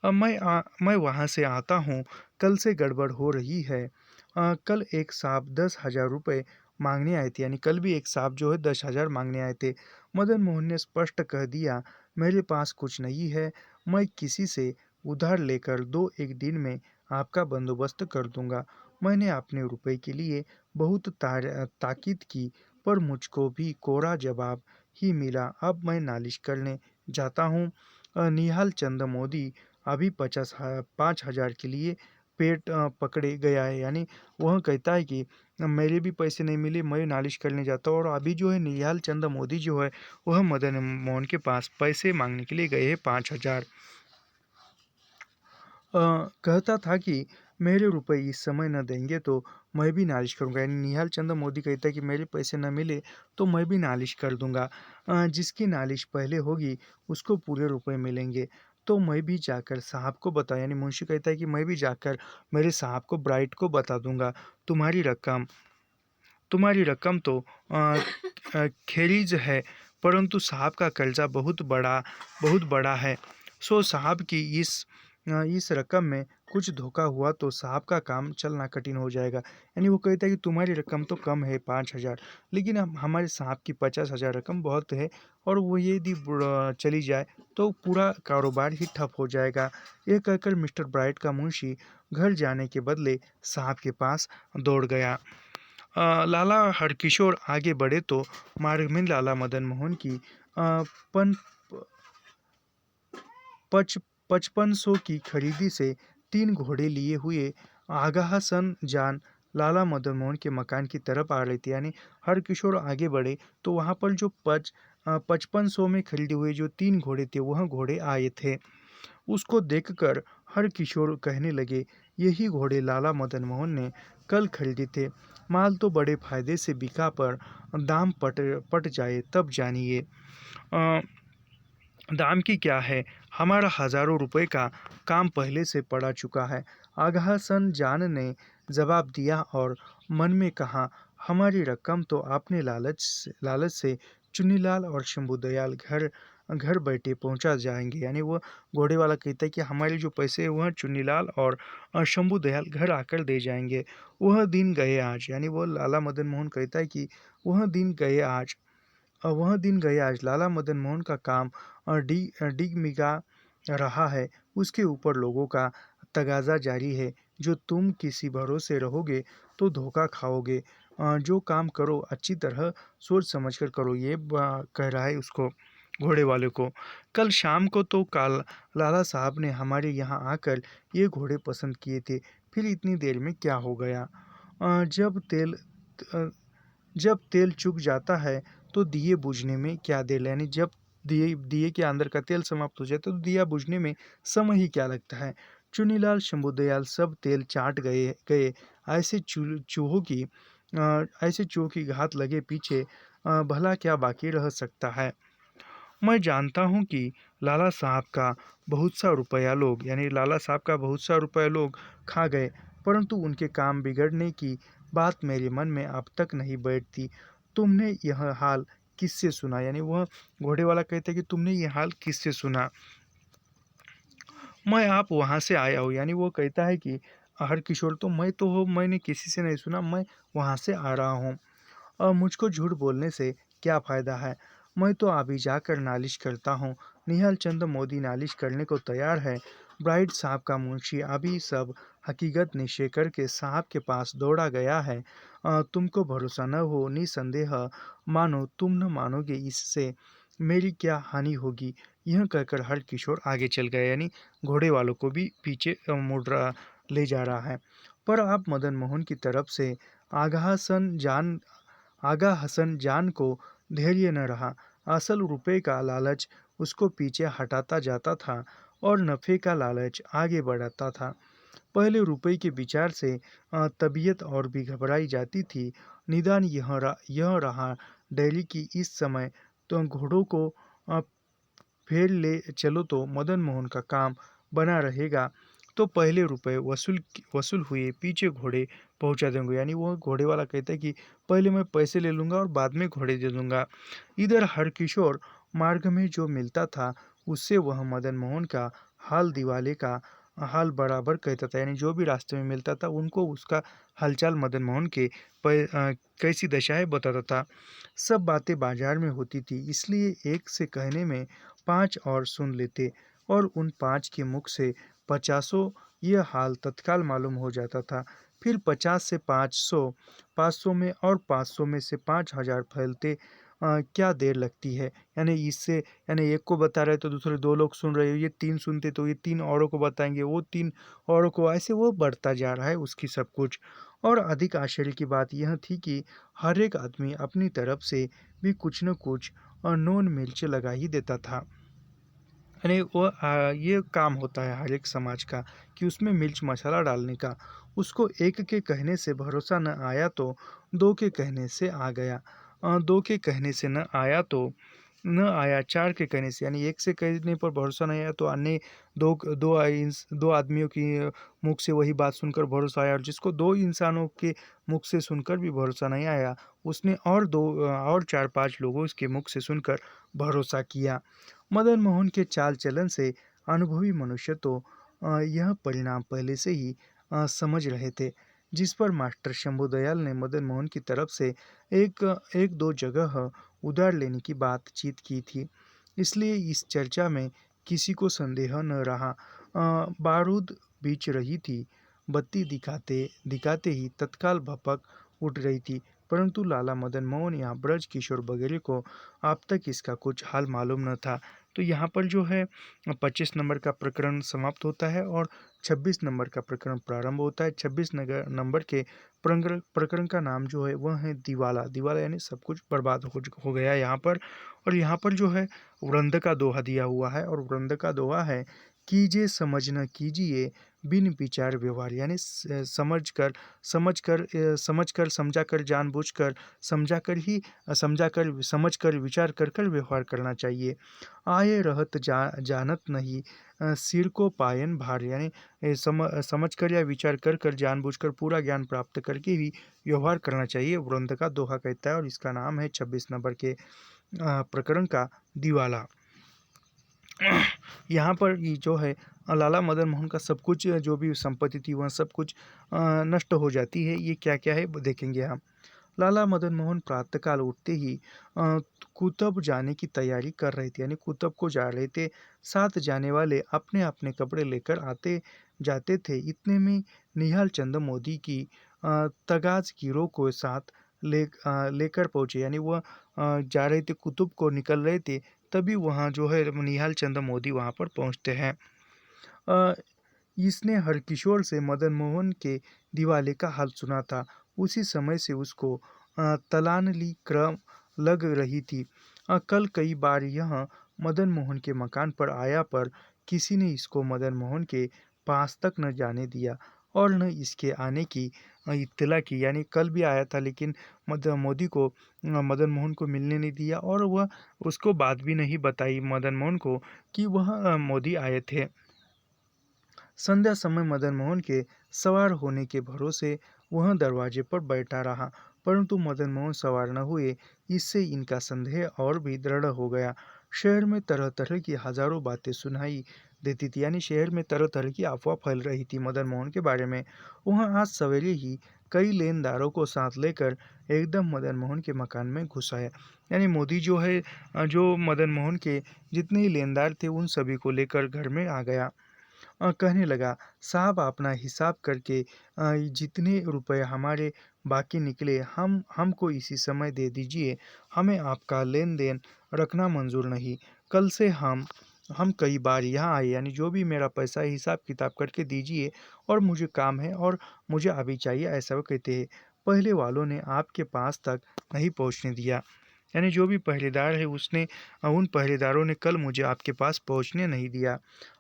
Speaker 1: अब मैं वहाँ से आता हूँ, कल से गड़बड़ हो रही है। कल एक साहब 10,000 रुपये मांगने आए थे। यानी कल भी एक साहब जो है 10,000 मांगने आए थे। मदन मोहन ने स्पष्ट कह दिया, मेरे पास कुछ नहीं है, मैं किसी से उधार लेकर 2 एक दिन में आपका बंदोबस्त कर दूंगा। मैंने अपने रुपए के लिए बहुत ताकीद की, पर मुझको भी कोरा जवाब ही मिला। अब मैं नालिश करने जाता हूँ। निहाल चंद मोदी अभी 5,000 के लिए पेट पकड़े गया है। यानी वह कहता है कि मेरे भी पैसे नहीं मिले, मैं नालिश करने जाता हूँ। और अभी जो है निहाल चंद मोदी जो है वह मदन मोहन के पास पैसे मांगने के लिए गए हैं 5,000। कहता था कि मेरे रुपए इस समय न देंगे तो मैं भी नालिश करूंगा। यानी निहाल चंद मोदी कहता है कि मेरे पैसे न मिले तो मैं भी नालिश कर दूंगा। जिसकी नालिश पहले होगी उसको पूरे रुपए मिलेंगे। तो मैं भी जाकर साहब को बता, यानी मुंशी कहता है कि मैं भी जाकर मेरे साहब को ब्राइट को बता दूंगा तुम्हारी रकम तुम्हारी रकम तो खेरीज है, परंतु साहब का कर्जा बहुत बड़ा है। सो साहब की इस रकम में कुछ धोखा हुआ तो साहब का काम चलना कठिन हो जाएगा। यानी वो कहता है कि तुम्हारी रकम तो कम है 5,000, लेकिन हमारे साहब की 50,000 रकम बहुत है, और वो यदि चली जाए तो पूरा कारोबार ही ठप हो जाएगा। यह कहकर मिस्टर ब्राइट का मुंशी घर जाने के बदले साहब के पास दौड़ गया। लाला हरकिशोर आगे बढ़े तो मार्ग में लाला मदन मोहन की पन 5500 की खरीदी से 3 घोड़े लिए हुए आगाह सन जान लाला मदन मोहन के मकान की तरफ आ रही थी। यानी हरकिशोर आगे बढ़े तो वहां पर जो 5500 में खरीदे हुए जो 3 घोड़े थे वह घोड़े आए थे। उसको देखकर हर किशोर कहने लगे, यही घोड़े लाला मदन मोहन ने कल खरीदे थे। माल तो बड़े फायदे से बिका, पर दाम पट जाए तब जानिए। अ, दाम की क्या है, हमारा हजारों रुपए का काम पहले से पड़ा चुका है। आगाह सन जान ने जवाब दिया और मन में कहा, हमारी रकम तो आपने लालच से चुन्नीलाल और शंभुदयाल घर घर बैठे पहुंचा जाएंगे। यानी वो घोड़े वाला कहता है कि हमारे जो पैसे हैं वह चुन्नीलाल और शंभुदयाल घर आकर दे जाएंगे। वह दिन गए आज। यानी वो लाला मदन मोहन कहता है कि वह दिन गए आज। लाला मदन मोहन का काम डिगमिगा रहा है। उसके ऊपर लोगों का तगाजा जारी है। जो तुम किसी भरोसे रहोगे तो धोखा खाओगे। जो काम करो अच्छी तरह सोच समझ कर करो। ये कह रहा है उसको, घोड़े वाले को। कल शाम को तो काल लाला साहब ने हमारे यहाँ आकर ये घोड़े पसंद किए थे, फिर इतनी देर में क्या हो गया। अ, जब तेल अ, जब तेल चुक जाता है तो दिए बुझने में क्या देर। यानी जब दिए दिए के अंदर का तेल समाप्त हो जाता है तो दिया बुझने में समय ही क्या लगता है। चुनीलाल शंभुदयाल सब तेल चाट गए गए। ऐसे ऐसे चूहों की घात लगे पीछे भला क्या बाकी रह सकता है। मैं जानता हूँ कि लाला साहब का बहुत सा रुपया लोग खा गए, परंतु उनके काम बिगड़ने की बात मेरे मन में अब तक नहीं बैठती। तुमने यह हाल किससे सुना। यानी वह घोड़े वाला कहता है कि तुमने यह हाल किससे सुना। मैं आप वहाँ से आया हूँ। यानी वो कहता है कि हर किशोर तो मैंने किसी से नहीं सुना, मैं वहाँ से आ रहा हूँ। मुझको झूठ बोलने से क्या फ़ायदा है। मैं तो अभी जाकर नालिश करता हूँ। निहाल चंद मोदी नालिश करने को तैयार है। ब्राइट साहब का मुंशी अभी सब हकीकत निश्चय करके साहब के पास दौड़ा गया है। तुमको भरोसा न हो निसंदेह मानो, तुम न मानोगे इससे मेरी क्या हानि होगी। यह कहकर हर किशोर आगे चल गया। यानी घोड़े वालों को भी पीछे ले जा रहा है। पर अब मदन मोहन की तरफ से आगाह सन जान आगा हसन जान को धैर्य न रहा। असल रुपए का लालच उसको पीछे हटाता जाता था और नफ़े का लालच आगे बढ़ाता था। पहले रुपए के विचार से तबीयत और भी घबराई जाती थी। निदान यह रहा डेयरी की इस समय तो घोड़ों को अ, फेर ले चलो तो मदन मोहन का काम बना रहेगा। तो पहले रुपए वसूल हुए पीछे घोड़े पहुंचा देंगे। यानी वो घोड़े वाला कहता है कि पहले मैं पैसे ले लूँगा और बाद में घोड़े दे दूँगा। इधर हरकिशोर मार्ग में जो मिलता था उससे वह मदन मोहन का हाल दिवाले का हाल बराबर कहता था। यानी जो भी रास्ते में मिलता था उनको उसका हालचाल मदन मोहन के कैसी दशा है बताता था। सब बातें बाजार में होती थी, इसलिए एक से कहने में 5 और सुन लेते, और उन 5 के मुख से 50 यह हाल तत्काल मालूम हो जाता था। फिर 50 से 500, 500 में और 500 में से 5,000 फैलते क्या देर लगती है। यानी इससे यानी एक को बता रहे तो दूसरे 2 लोग सुन रहे हो, ये 3 सुनते तो ये 3 औरों को बताएँगे, वो 3 औरों को, ऐसे वो बढ़ता जा रहा है उसकी सब कुछ। और अधिक आश्चर्य की बात यह थी कि हर एक आदमी अपनी तरफ से भी कुछ न कुछ नोन मिर्च लगा ही देता था। यानी वो ये काम होता है हर एक समाज का कि उसमें मिर्च मसाला डालने का। उसको एक के कहने से भरोसा न आया तो 2 के कहने से आ गया। 2 के कहने से न आया तो न आया, 4 के कहने से, यानी एक से कहने पर भरोसा नहीं आया तो अन्य 2 आदमियों की मुख से वही बात सुनकर भरोसा आया, और जिसको 2 इंसानों के मुख से सुनकर भी भरोसा नहीं आया, उसने और 4-5 लोगों के मुख से सुनकर भरोसा किया। मदन मोहन के चाल चलन से अनुभवी मनुष्य तो यह परिणाम पहले से ही समझ रहे थे, जिस पर मास्टर शंभुदयाल ने मदन मोहन की तरफ से एक एक दो जगह उधार लेने की बातचीत की थी। इसलिए इस चर्चा में किसी को संदेह न रहा। बारूद बीच रही थी, बत्ती दिखाते दिखाते ही तत्काल भपक उठ रही थी, परंतु लाला मदन मोहन या ब्रज किशोर वगैरह को अब तक इसका कुछ हाल मालूम न था। तो यहाँ पर जो है 25 नंबर का प्रकरण समाप्त होता है और 26 नंबर का प्रकरण प्रारंभ होता है। 26 नंबर के प्रकरण का नाम जो है वह है दिवाला। दिवाला यानी सब कुछ बर्बाद हो गया यहाँ पर। और यहाँ पर जो है वृंद का दोहा दिया हुआ है, और वृंद का दोहा है, कीजिए समझ न कीजिए बिन विचार व्यवहार, यानी समझकर समझाकर जानबूझकर समझाकर ही समझाकर समझकर विचार कर कर व्यवहार करना चाहिए। आए रहत जानत नहीं, सिर को पायन भार, यानी समझकर या विचार कर कर जानबूझकर पूरा ज्ञान प्राप्त करके ही व्यवहार करना चाहिए, वृंद का दोहा कहता है। और इसका नाम है 26 नंबर के प्रकरण का दिवाला। यहाँ पर ये जो है लाला मदन मोहन का सब कुछ जो भी संपत्ति थी वह सब कुछ नष्ट हो जाती है। ये क्या क्या है वो देखेंगे हम। लाला मदन मोहन प्रातःकाल उठते ही कुतब जाने की तैयारी कर रहे थे, यानी कुतब को जा रहे थे। साथ जाने वाले अपने अपने कपड़े लेकर आते जाते थे। इतने में निहाल चंद मोदी की तगाज गिरोह को साथ लेकर पहुंचे, यानी वह जा रहे थे, कुतुब को निकल रहे थे, तभी वहाँ जो है निहाल चंद मोदी वहाँ पर पहुँचते हैं। अ, इसने हरकिशोर से मदन मोहन के दिवाले का हाल सुना था। उसी समय से उसको तलानली क्रम लग रही थी। कल कई बार यह मदन मोहन के मकान पर आया, पर किसी ने इसको मदन मोहन के पास तक न जाने दिया और न इसके आने की इत्तला की। यानी कल भी आया था, लेकिन मोदी को मदन मोहन को मिलने नहीं दिया, और वह उसको बात भी नहीं बताई मदन मोहन को कि वह मोदी आए थे। संध्या समय मदन मोहन के सवार होने के भरोसे वह दरवाजे पर बैठा रहा, परंतु मदन मोहन सवार न हुए। इससे इनका संदेह और भी दृढ़ हो गया। शहर में तरह तरह की हजारों बातें सुनाई देती थी, यानी शहर में तरह तरह की अफवाह फैल रही थी मदन मोहन के बारे में। वह आज सवेरे ही कई लेनदारों को साथ लेकर एकदम मदन मोहन के मकान में घुस आया। यानी मोदी जो है जो मदन मोहन के जितने ही लेनदार थे उन सभी को लेकर घर में आ गया। कहने लगा, साहब अपना हिसाब करके जितने रुपए हमारे बाकी निकले हमको इसी समय दे दीजिए। हमें आपका लेन देन रखना मंजूर नहीं। कल से हम कई बार यहाँ आए, यानी जो भी मेरा पैसा है हिसाब किताब करके दीजिए, और मुझे काम है और मुझे अभी चाहिए, ऐसा वो कहते हैं। पहले वालों ने आपके पास तक नहीं पहुँचने दिया, यानी जो भी पहरेदार है उसने उन पहरेदारों ने कल मुझे आपके पास पहुंचने नहीं दिया।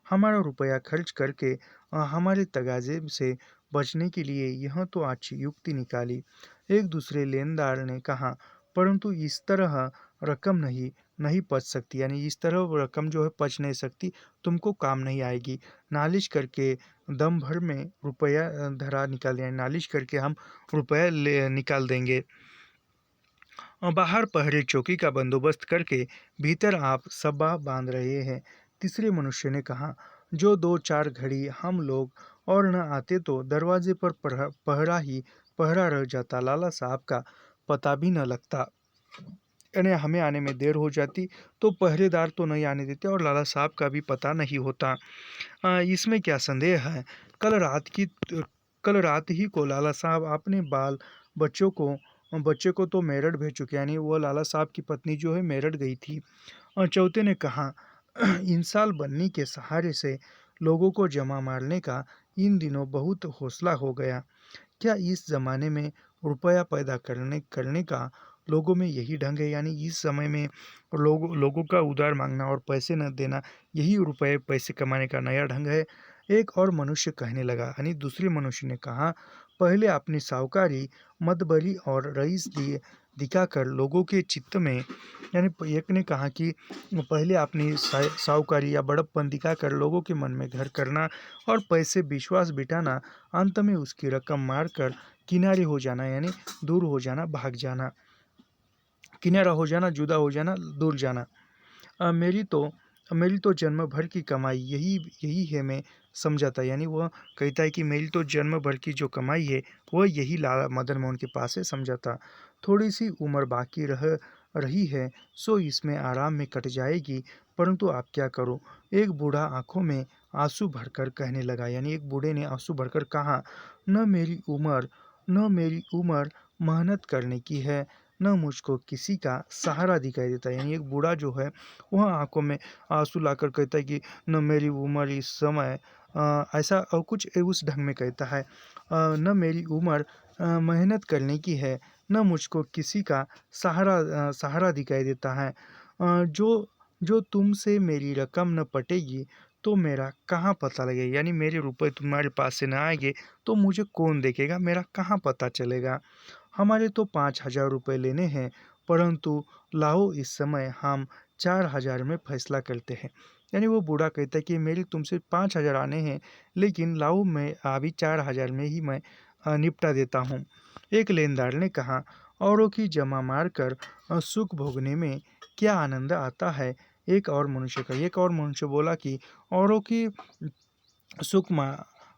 Speaker 1: हमारा रुपया खर्च करके हमारे तगाजे से बचने के लिए यह तो अच्छी युक्ति निकाली, एक दूसरे लेनदार ने कहा। परंतु इस तरह रकम नहीं नहीं पच सकती, यानी इस तरह रकम जो है पच नहीं सकती, तुमको काम नहीं आएगी। नालिश करके दम भर में रुपया धरा निकाल, यानी नालिश करके हम रुपया ले निकाल देंगे। बाहर पहरे चौकी का बंदोबस्त करके भीतर आप सब्बा बांध रहे हैं। तीसरे मनुष्य ने कहा, जो 2-4 घड़ी हम लोग और न आते तो दरवाजे पर पहरा रह जाता, लाला साहब का पता भी न लगता। यानी हमें आने में देर हो जाती तो पहरेदार तो नहीं आने देते और लाला साहब का भी पता नहीं होता। इसमें क्या संदेह है। कल रात ही को लाला साहब अपने बाल बच्चों को बच्चे को तो मेरठ भेज चुके, यानी वो लाला साहब की पत्नी जो है मेरठ गई थी। और चौथे ने कहा, इंसाल बनने के सहारे से लोगों को जमा मारने का इन दिनों बहुत हौसला हो गया। क्या इस ज़माने में रुपया पैदा करने करने का लोगों में यही ढंग है? यानी इस समय में लोगों का उधार मांगना और पैसे न देना, यही रुपए पैसे कमाने का नया ढंग है? एक और मनुष्य कहने लगा, यानी दूसरे मनुष्य ने कहा, पहले अपनी साहूकारी मतबरी और रईस दिखाकर लोगों के चित्त में, यानी एक ने कहा कि पहले अपनी साहूकारी या बड़प्पन दिखाकर लोगों के मन में घर करना और पैसे विश्वास बिठाना, अंत में उसकी रकम मारकर किनारे हो जाना, यानी दूर हो जाना, भाग जाना, किनारा हो जाना, जुदा हो जाना, दूर जाना। अ, मेरी तो मेरी तो जन्म भर की कमाई यही यही है, मैं समझा था। यानी वह कहता है कि मेरी तो जन्म भर की जो कमाई है वह यही लाला मदन मोहन के पास है, समझा था। थोड़ी सी उम्र बाकी रह रही है, सो इसमें आराम में कट जाएगी, परंतु आप क्या करो। एक बूढ़ा आंखों में आंसू भरकर कहने लगा, यानी एक बूढ़े ने आंसू भरकर कहा, न मेरी उम्र मेहनत करने की है, न मुझको किसी का सहारा दिखाई देता है। यानी एक बूढ़ा जो है वह आंखों में आंसू लाकर कहता है कि न मेरी उम्र इस समय, ऐसा कुछ उस ढंग में कहता है, न मेरी उम्र मेहनत करने की है, न मुझको किसी का सहारा दिखाई देता है। जो जो तुमसे मेरी रकम न पटेगी तो मेरा कहाँ पता लगेगा, यानी मेरे रुपए तुम्हारे पास से ना आएंगे तो मुझे कौन देखेगा, मेरा कहाँ पता चलेगा। हमारे तो 5,000 रुपये लेने हैं, परंतु लाओ इस समय हम 4,000 में फैसला करते हैं। यानी वो बूढ़ा कहता है कि मेरी तुमसे 5,000 आने हैं, लेकिन लाओ मैं अभी 4,000 में ही मैं निपटा देता हूँ। एक लेनदार ने कहा, औरों की जमा मारकर सुख भोगने में क्या आनंद आता है? एक और मनुष्य बोला कि औरों की सुख मा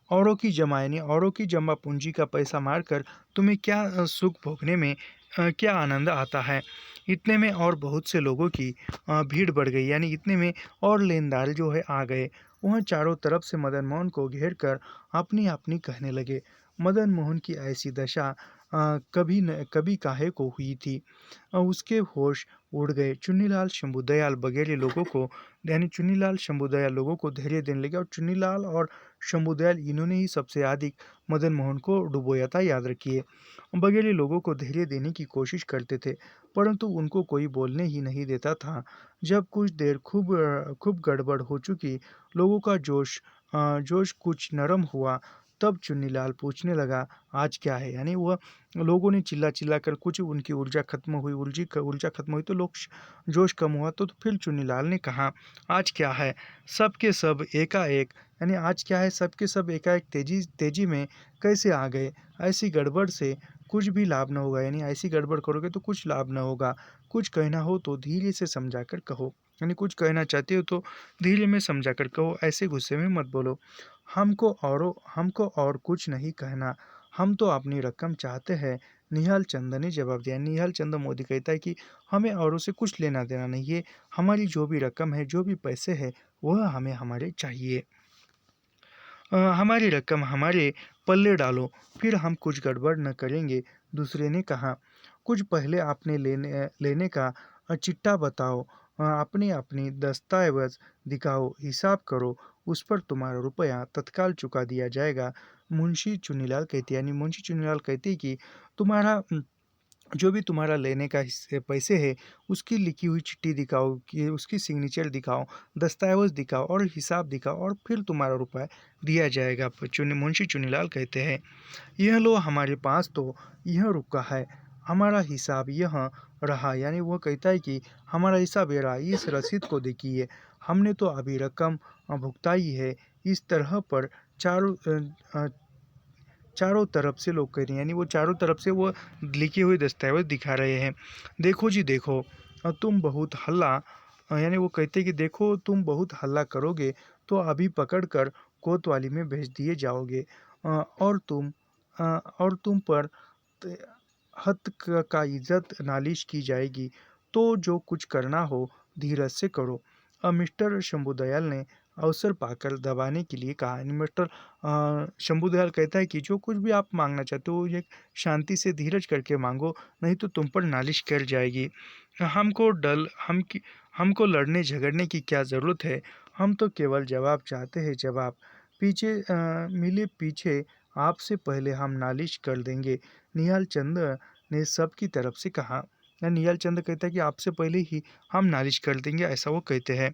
Speaker 1: औरों की जमा, यानी औरों की जमा पूंजी का पैसा मारकर तुम्हें क्या सुख भोगने में क्या आनंद आता है? इतने में और बहुत से लोगों की भीड़ बढ़ गई, यानी इतने में और लेनदार जो है आ गए। वह चारों तरफ से मदन मोहन को घेर कर अपनी अपनी कहने लगे, मदन मोहन की ऐसी दशा कभी काहे को हुई थी। उसके होश उड़ गए। चुन्नीलाल शंभूदयाल वगैरह लोगों को, यानी चुन्नीलाल शंभूदयाल लोगों को धैर्य देने लगे, और चुन्नीलाल और शंभूदयाल इन्होंने ही सबसे अधिक मदन मोहन को डुबोया था, याद रखिए। वगैरह लोगों को धैर्य देने की कोशिश करते थे, परंतु उनको कोई बोलने ही नहीं देता था। जब कुछ देर खूब गड़बड़ हो चुकी, लोगों का जोश कुछ नरम हुआ, तब चुन्नीलाल पूछने लगा, आज क्या है? यानी वह लोगों ने चिल्ला चिल्ला कर, कुछ उनकी ऊर्जा खत्म हुई, ऊर्जा खत्म हुई तो जोश कम हुआ, तो फिर चुन्नीलाल ने कहा, आज क्या है? सबके सब एकाएक, यानी आज क्या है, सबके सब एकाएक तेजी तेजी में कैसे आ गए? ऐसी गड़बड़ से कुछ भी लाभ न होगा, यानी ऐसी गड़बड़ करोगे तो कुछ लाभ न होगा। कुछ कहना हो तो धीरे से समझा कर कहो, यानी कुछ कहना चाहते हो तो धीरे में समझा कर कहो, ऐसे गुस्से में मत बोलो। हमको और कुछ नहीं कहना, हम तो अपनी रकम चाहते हैं। निहाल चंद ने जवाब दिया। निहाल चंद मोदी कहता है कि हमें औरों से कुछ लेना देना नहीं है, हमारी जो भी रकम है, जो भी पैसे है, वह हमें हमारे चाहिए। हमारी रकम हमारे पल्ले डालो, फिर हम कुछ गड़बड़ न करेंगे। दूसरे ने कहा, कुछ पहले आपने लेने लेने का चिट्ठा बताओ, अपनी अपनी दस्तावेज दिखाओ, हिसाब करो, उस पर तुम्हारा रुपया तत्काल चुका दिया जाएगा। मुंशी चुन्नीलाल कहते, यानी मुंशी चुन्नीलाल कहते कि तुम्हारा जो भी तुम्हारा लेने का हिस्से पैसे है, उसकी लिखी हुई चिट्ठी दिखाओ, कि उसकी सिग्नेचर दिखाओ, दस्तावेज दिखाओ और हिसाब दिखाओ, और फिर तुम्हारा रुपया दिया जाएगा। मुंशी चुन्नीलाल कहते हैं, यह लो, हमारे पास तो यह रुका है, हमारा हिसाब यह रहा। यानी वो कहता है कि हमारा हिसाब ये रहा, इस रसीद को देखिए, हमने तो अभी रकम भुगताई है। इस तरह पर चारों चारों तरफ से लोग कह रहे हैं, यानी वो चारों तरफ से वो लिखे हुए दस्तावेज दिखा रहे हैं। देखो जी देखो, तुम बहुत हल्ला, यानी वो कहते हैं कि देखो तुम बहुत हल्ला करोगे तो अभी पकड़ कर कोतवाली में भेज दिए जाओगे, और तुम पर हद का इज्जत नालिश की जाएगी। तो जो कुछ करना हो धीरज से करो। मिस्टर शंभूदयाल ने अवसर पाकर दबाने के लिए कहा। मिस्टर शंभुदयाल कहता है कि जो कुछ भी आप मांगना चाहते हो ये शांति से धीरज करके मांगो, नहीं तो तुम पर नालिश कर जाएगी। हमको डल हम की हमको लड़ने झगड़ने की क्या ज़रूरत है, हम तो केवल जवाब चाहते हैं, जवाब। मिले पीछे आपसे पहले हम नालिश कर देंगे, निहाल चंद ने सबकी तरफ से कहा। निहाल चंद कहता है कि आपसे पहले ही हम नालिश कर देंगे, ऐसा वो कहते हैं।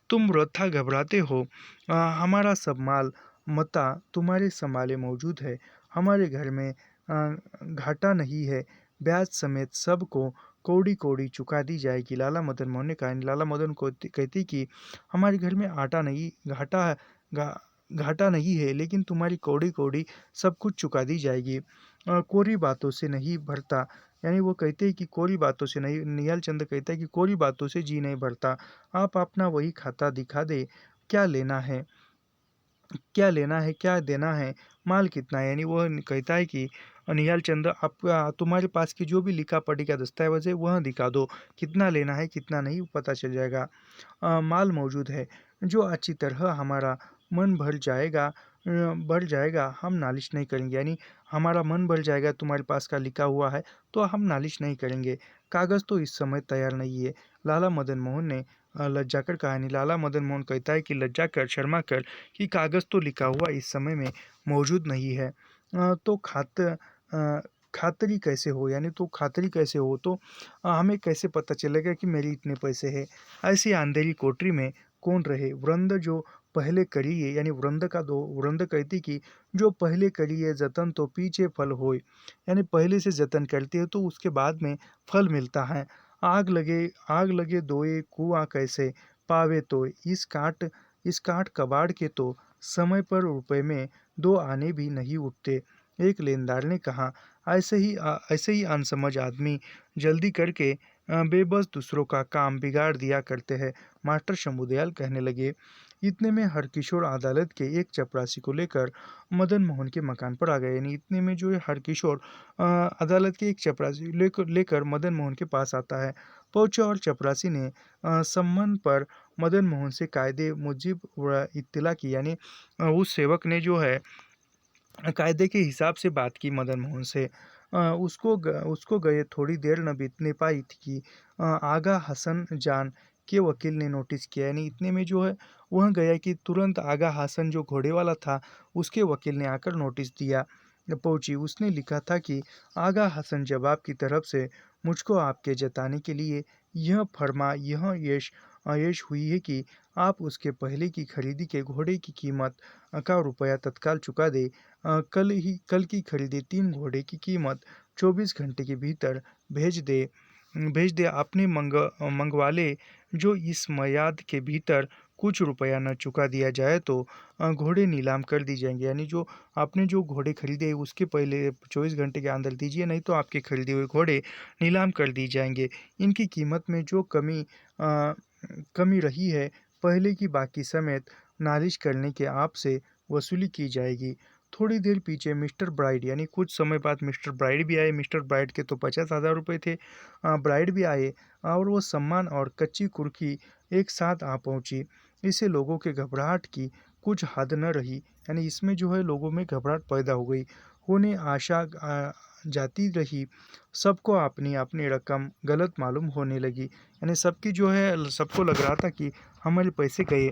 Speaker 1: तुम वृथा घबराते हो, हमारा सब माल मता तुम्हारे संभाले मौजूद है, हमारे घर में घाटा नहीं है, ब्याज समेत सबको कौड़ी कौड़ी चुका दी जाएगी। लाला मदन मोहन ने कहा। लाला मदन को कहती कि हमारे घर में आटा नहीं घाटा घा, घाटा नहीं है, लेकिन तुम्हारी कौड़ी कौड़ी सब कुछ चुका दी जाएगी। कोरी बातों से नहीं भरता, यानी वो कहते हैं कि कोरी बातों से नहीं, निहाल चंद कहता है कि कोरी बातों से जी नहीं भरता, आप अपना वही खाता दिखा दे, क्या लेना है, क्या लेना है, क्या देना है, माल कितना है। यानी वह कहता है कि निहाल चंद आप तुम्हारे पास की जो भी लिखा पढ़ी का दस्तावेज है वह दिखा दो, कितना लेना है कितना नहीं पता चल जाएगा। माल मौजूद है, जो अच्छी तरह हमारा मन भर जाएगा, हम नालिश नहीं करेंगे। यानी हमारा मन भर जाएगा, तुम्हारे पास का लिखा हुआ है तो हम नालिश नहीं करेंगे। कागज़ तो इस समय तैयार नहीं है, लाला मदन मोहन ने लज्जा कर कहा। नहीं, लाला मदन मोहन कहता है कि लज्जा कर, शर्मा कर कि कागज़ तो लिखा हुआ इस समय में मौजूद नहीं है। तो खातरी कैसे हो, यानी तो खातरी कैसे हो, तो हमें कैसे पता चलेगा कि मेरी इतने पैसे हैं। ऐसी अंधेरी कोठरी में कौन रहे, वृंद जो पहले करिए, यानी वृंद कहती कि जो पहले करिए जतन तो पीछे फल होय, यानी पहले से जतन करती है तो उसके बाद में फल मिलता है। आग लगे दोए कुआं कैसे पावे, तो इस काट कबाड़ के तो समय पर रुपए में दो आने भी नहीं उठते। एक लेनदार ने कहा। ऐसे ही अनसमझ आदमी जल्दी करके बेबस दूसरों का काम बिगाड़ दिया करते हैं, मास्टर शंभुदयाल कहने लगे। इतने में हरकिशोर अदालत के एक चपरासी को लेकर मदन मोहन के मकान पर आ गए। यानी इतने में जो है हरकिशोर अदालत के एक चपरासी लेकर मदन मोहन के पास आता है। पहुंचे और चपरासी ने सम्मन पर मदन मोहन से कायदे मुजिब इत्तला की, यानी उस सेवक ने जो है कायदे के हिसाब से बात की मदन मोहन से। उसको गए थोड़ी देर न बीतने पाई थी कि आगा हसन जान के वकील ने नोटिस किया। यानी इतने में जो है वह गया कि तुरंत आगा हसन जो घोड़े वाला था उसके वकील ने आकर नोटिस दिया। पहुंची, उसने लिखा था कि आगा हसन जवाब की तरफ से मुझको आपके जताने के लिए यह आयश हुई है कि आप उसके पहले की खरीदी के घोड़े की कीमत का रुपया तत्काल चुका दे। कल की खरीदी 3 घोड़े की कीमत 24 घंटे के भीतर भेज दे। आपने मंगवा ले, जो इस मयाद के भीतर कुछ रुपया न चुका दिया जाए तो घोड़े नीलाम कर दी जाएंगे। यानी जो आपने जो घोड़े खरीदे उसके पहले 24 घंटे के अंदर दीजिए, नहीं तो आपके खरीदे हुए घोड़े नीलाम कर दी जाएंगे। इनकी कीमत में जो कमी रही है, पहले की बाकी समेत नालिश करने के आपसे वसूली की जाएगी। थोड़ी देर पीछे मिस्टर ब्राइड, यानी कुछ समय बाद मिस्टर ब्राइड भी आए। मिस्टर ब्राइड के तो 50,000 रुपये थे। ब्राइड भी आए और वो सम्मान और कच्ची कुर्की एक साथ आ पहुंची। इससे लोगों के घबराहट की कुछ हद न रही, यानी इसमें जो है लोगों में घबराहट पैदा हो गई। होने आशा जाती रही, सबको अपनी अपनी रकम गलत मालूम होने लगी। यानी सबकी जो है सबको लग रहा था कि हमारे पैसे गए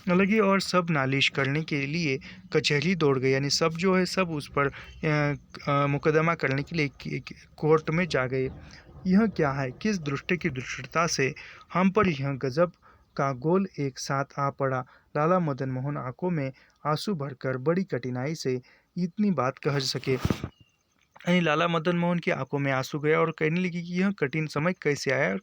Speaker 1: लगे, और सब नालिश करने के लिए कचहरी दौड़ गए। यानी सब जो है सब उस पर मुकदमा करने के लिए कोर्ट में जा गए। यह क्या है, किस दृष्टि की दुष्टता से हम पर यह गजब का गोल एक साथ आ पड़ा। लाला मदन मोहन आंखों में आंसू भरकर बड़ी कठिनाई से इतनी बात कह सके। यानी लाला मदन मोहन की आंखों में आंसू गया और कहने लगी कि यह कठिन समय कैसे आया और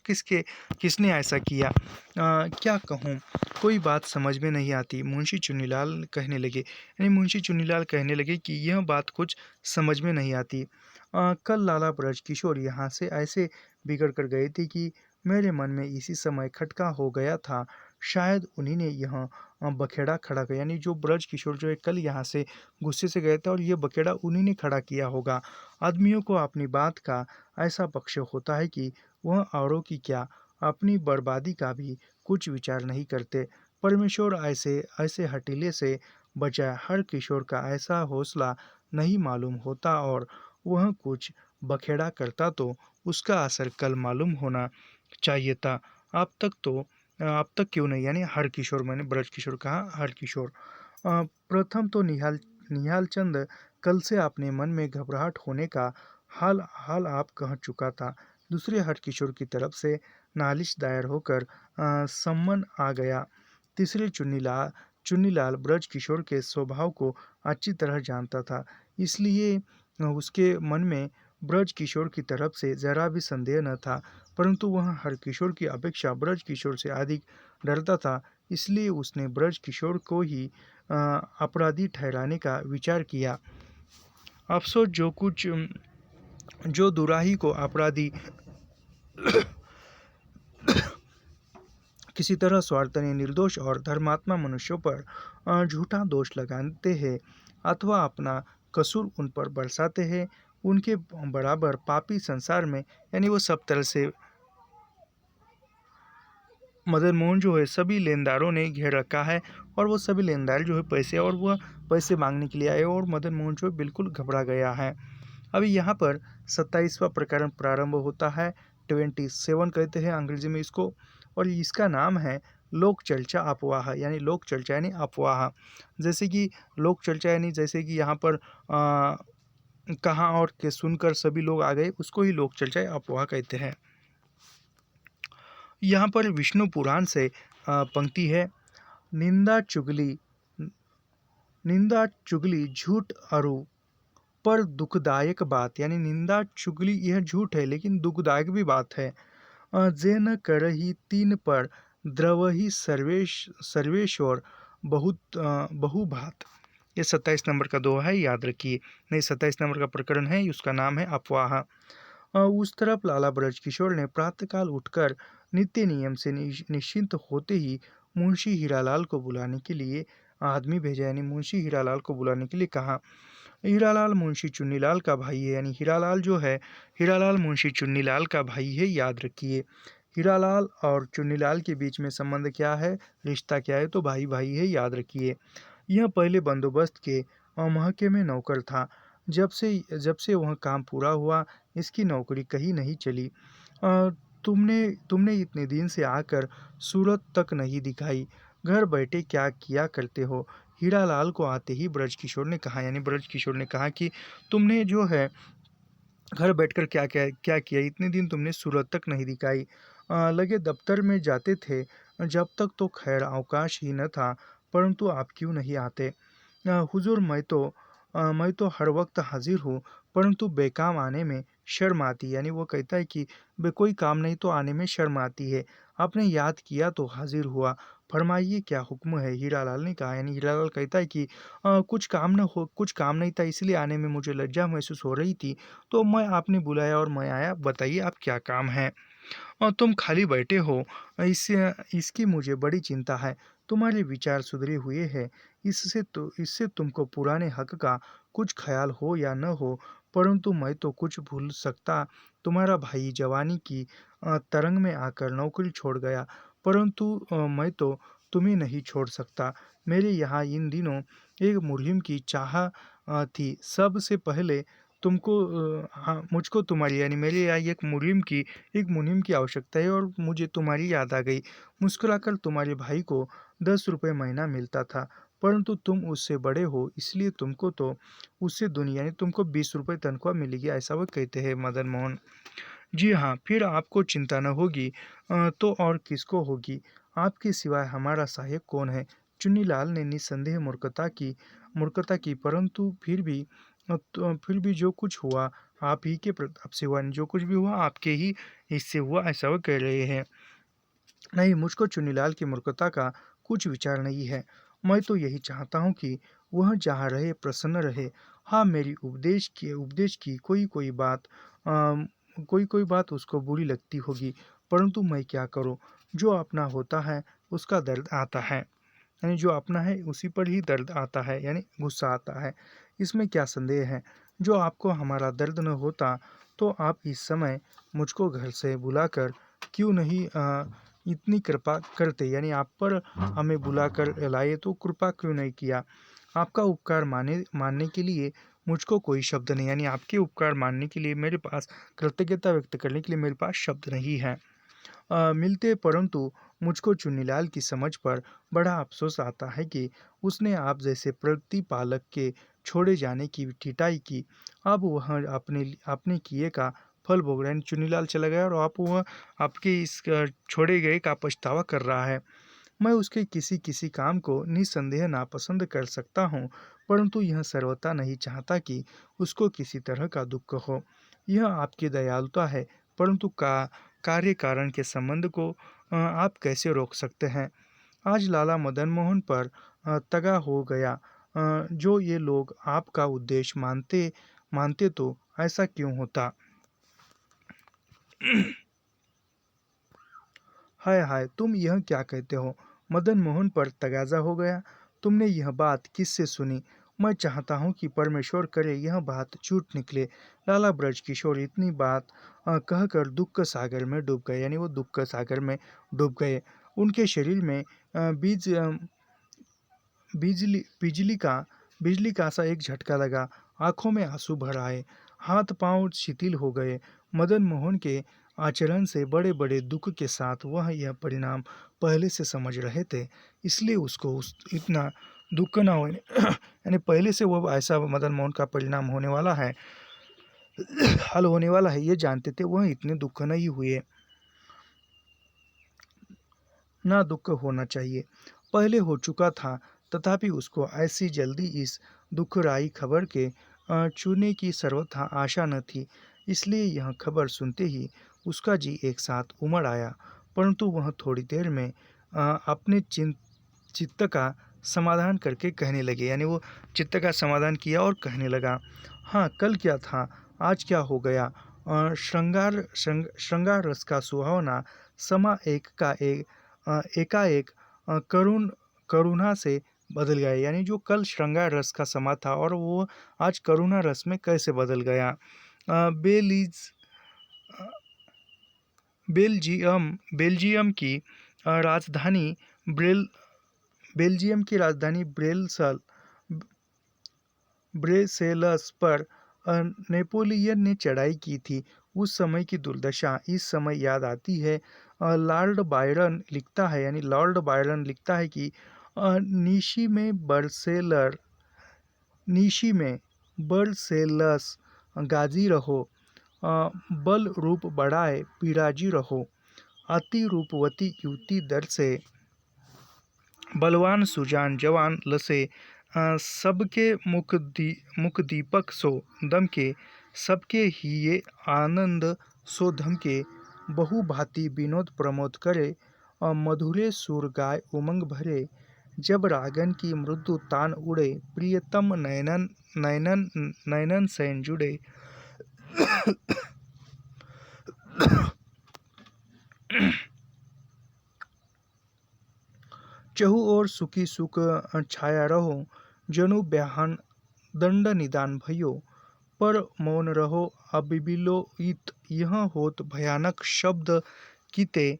Speaker 1: किसने ऐसा किया। क्या कहूँ, कोई बात समझ में नहीं आती, मुंशी चुन्नीलाल कहने लगे। यानी मुंशी चुन्नीलाल कहने लगे कि यह बात कुछ समझ में नहीं आती। कल लाला ब्रजकिशोर यहाँ से ऐसे बिगड़ कर गए थे कि मेरे मन में इसी समय खटका हो गया था, शायद उन्हीं ने यह बखेड़ा खड़ा किया। यानी जो ब्रज किशोर जो है कल यहाँ से गुस्से से गए थे और ये बखेड़ा उन्हीं ने खड़ा किया होगा। आदमियों को अपनी बात का ऐसा पक्ष होता है कि वह औरों की क्या, अपनी बर्बादी का भी कुछ विचार नहीं करते। परमेश्वर ऐसे ऐसे हठीले से बचाए। हर किशोर का ऐसा हौसला नहीं मालूम होता और वह कुछ बखेड़ा करता तो उसका असर कल मालूम होना चाहिए था। अब तक क्यों नहीं, यानी हर किशोर, मैंने ब्रज किशोर कहा, हर किशोर। प्रथम तो निहाल चंद कल से अपने मन में घबराहट होने का हाल हाल आप कह चुका था। दूसरे हर किशोर की तरफ से नालिश दायर होकर सम्मन आ गया। तीसरे चुन्नीलाल ब्रज किशोर के स्वभाव को अच्छी तरह जानता था, इसलिए उसके मन में ब्रज किशोर की तरफ से जरा भी संदेह न था। परंतु वह हर किशोर की अपेक्षा ब्रज किशोर से अधिक डरता था, इसलिए उसने ब्रज किशोर को ही अपराधी ठहराने का विचार किया। अफसोस जो दुराही को अपराधी किसी तरह स्वार्थनी निर्दोष और धर्मात्मा मनुष्यों पर झूठा दोष लगाते हैं अथवा अपना कसूर उन पर बरसाते हैं, उनके बराबर पापी संसार में, यानी वो सब तरह से मदन मोहन जो है सभी लेनदारों ने घेर रखा है। और वो सभी लेनदार जो है पैसे, और वह पैसे मांगने के लिए आए और मदन मोहन जो है बिल्कुल घबरा गया है। अभी यहाँ पर 27वां प्रकरण प्रारंभ होता है। 27 कहते हैं अंग्रेजी में इसको, और इसका नाम है लोक चर्चा अफवाह, यानी लोक चर्चा यानी अफवाह। जैसे कि लोक चर्चा यानी जैसे कि यहाँ पर कहाँ और के सुनकर सभी लोग आ गए, उसको ही लोक चर्चा या अफवाह कहते हैं। यहाँ पर विष्णु पुराण से पंक्ति है, निंदा चुगली निंदा चुगली झूठ अरु पर दुखदायक बात, यानी निंदा चुगली यह झूठ है लेकिन दुखदायक भी बात है। जे न करही तीन पर द्रवही सर्वेश्वर बहु भात। ये 27 नंबर का दोहा है, याद रखिए। नहीं, 27 नंबर का प्रकरण है, उसका नाम है अफवाह। उस तरफ लाला ब्रज किशोर ने प्रातःकाल उठकर नित्य नियम से निश्चिंत होते ही मुंशी हीरालाल को बुलाने के लिए आदमी भेजा, यानी मुंशी हीरालाल को बुलाने के लिए कहा। हीरालाल मुंशी चुन्नीलाल का भाई है, यानी हीरालाल जो है, हीरालाल मुंशी चुन्नीलाल का भाई है, याद रखिए। हीरालाल और चुन्नीलाल के बीच में संबंध क्या है, रिश्ता क्या है, तो भाई भाई है, याद रखिए। यह पहले बंदोबस्त के महके में नौकर था। जब से वह काम पूरा हुआ, इसकी नौकरी कहीं नहीं चली। तुमने तुमने इतने दिन से आकर सूरत तक नहीं दिखाई, घर बैठे क्या किया करते हो? हीरालाल को आते ही ब्रजकिशोर ने कहा, यानी ब्रजकिशोर ने कहा कि तुमने जो है घर बैठकर क्या क्या क्या किया, इतने दिन तुमने सूरत तक नहीं दिखाई। लगे दफ्तर में जाते थे, जब तक तो खैर अवकाश ही न था, परंतु आप क्यों नहीं आते? हुजूर, मैं तो हर वक्त हाजिर हूँ, परंतु बेकाम आने में शर्म आती है। यानी वो कहता है कि कोई काम नहीं तो आने में शर्म आती है। आपने याद किया तो हाजिर हुआ, फरमाइए क्या हुक्म है? हीरालाल ने कहा, यानी हीरालाल कहता है कि कुछ काम नहीं था, इसलिए आने में मुझे लज्जा महसूस हो रही थी, तो मैं आपने बुलाया और मैं आया। बताइए आप क्या काम है? और तुम खाली बैठे हो, इसकी मुझे बड़ी चिंता है। तुम्हारे विचार सुधरे हुए हैं, इससे तुमको पुराने हक का कुछ ख्याल हो या न हो, परंतु मैं तो कुछ भूल सकता। तुम्हारा भाई जवानी की तरंग में आकर नौकरी छोड़ गया, परंतु मैं तो तुम्हें नहीं छोड़ सकता। मेरे यहाँ इन दिनों एक मुहिम की चाह थी। सबसे पहले हाँ, मुझको तुम्हारी, यानी मेरे यहाँ एक मुनीम की आवश्यकता है और मुझे तुम्हारी याद आ गई। मुस्कुराकर तुम्हारे भाई को 10 रुपये महीना मिलता था, परंतु तुम उससे बड़े हो, इसलिए तुमको तो उससे दुनिया, यानी तुमको 20 रुपये तनख्वाह मिलेगी, ऐसा वो कहते हैं मदन मोहन। जी हाँ, फिर आपको चिंता न होगी, तो और किसको होगी? आपके सिवाय हमारा सहायक कौन है? चुन्नीलाल ने निस्संदेह मूर्खता की, परंतु फिर भी जो कुछ हुआ आप ही के प्रताप से हुआ, जो कुछ भी हुआ आपके ही हिस्से हुआ, ऐसा वो कह रहे हैं। नहीं, मुझको चुन्नीलाल की मूर्खता का कुछ विचार नहीं है। मैं तो यही चाहता हूँ कि वह जहाँ रहे प्रसन्न रहे। हाँ, मेरी उपदेश की कोई कोई बात उसको बुरी लगती होगी, परंतु मैं क्या करूँ? जो अपना होता है उसका दर्द आता है, यानी जो अपना है उसी पर ही दर्द आता है, यानी गुस्सा आता है। इसमें क्या संदेह है? जो आपको हमारा दर्द न होता तो आप इस समय मुझको घर से बुलाकर क्यों नहीं इतनी कृपा करते, यानी आप पर हमें बुला कर लाए तो कृपा क्यों नहीं किया। आपका उपकार मानने के लिए मुझको कोई शब्द नहीं, यानी आपके उपकार मानने के लिए मेरे पास, कृतज्ञता व्यक्त करने के लिए मेरे पास शब्द नहीं है। मिलते, परंतु मुझको चुन्नीलाल की समझ पर बड़ा अफसोस आता है कि उसने आप जैसे प्रतिपालक के छोड़े जाने की ठिठाई की। अब वह अपने किए का फल भोग रहा है। चुन्नीलाल चला गया और आप वह आपके इस छोड़े गए का पछतावा कर रहा है। मैं उसके किसी किसी काम को निसंदेह नापसंद कर सकता हूँ, परंतु यह सर्वथा नहीं चाहता कि उसको किसी तरह का दुख हो। यह आपकी दयालुता है, परंतु कार्य कारण के संबंध को आप कैसे रोक सकते हैं। आज लाला मदन मोहन पर तगा हो गया। जो ये लोग आपका उद्देश्य मानते मानते तो ऐसा क्यों होता। हाय हाय, तुम यह क्या कहते हो। मदन मोहन पर तगाजा हो गया। तुमने यह बात किससे सुनी। मैं चाहता हूँ कि परमेश्वर करे यह बात झूठ निकले। लाला ब्रज किशोर इतनी बात कहकर दुख सागर में डूब गए, यानी वो दुख सागर में डूब गए। उनके शरीर में बिजली का सा एक झटका लगा। आंखों में आंसू भर आए, हाथ पांव शिथिल हो गए। मदन मोहन के आचरण से बड़े बड़े दुख के साथ वह यह परिणाम पहले से समझ रहे थे, इसलिए उसको इतना दुख न होने यानी पहले से वो ऐसा मदन मोहन का परिणाम होने वाला है, हल होने वाला है, ये जानते थे। वह इतने दुख नहीं हुए, ना दुख होना चाहिए। पहले हो चुका था, तथापि उसको ऐसी जल्दी इस दुखदायी खबर के छूने की सर्वथा आशा न थी। इसलिए यह खबर सुनते ही उसका जी एक साथ उमड़ आया। परंतु वह थोड़ी देर में अपने चित्त का समाधान करके कहने लगे, यानी वो चित्त का समाधान किया और कहने लगा, हाँ, कल क्या था, आज क्या हो गया। श्रृंगार रस का सुहावना समा एकाएक करुणा से बदल गया। यानी जो कल श्रृंगार रस का समा था और वो आज करुणा रस में कैसे बदल गया। बेलीज बेल्जियम की राजधानी बेल्जियम की राजधानी ब्रेसेल्स पर नेपोलियन ने चढ़ाई की थी। उस समय की दुर्दशा इस समय याद आती है। लॉर्ड बायरन लिखता है, यानी लॉर्ड बायरन लिखता है कि निशी में बरसेलस गाजी रहो, बल रूप बढ़ाए पिराजी रहो। अति रूपवती युवती दर से बलवान सुजान जवान लसे, सबके मुख दीपक सो दम के, सबके ही ये आनंद सो धम के। बहु भांति विनोद प्रमोद करे, मधुरे सुर गाय उमंग भरे। जब रागन की मृदु तान उड़े, प्रियतम नयनन नयनन नयनन सैन जुड़े। चहु और सुखी सुख छाया रहो, जनु ब्याहन दंड निदान भयो। पर मौन रहो अबिबिलोइत, यह होत भयानक शब्द कीते।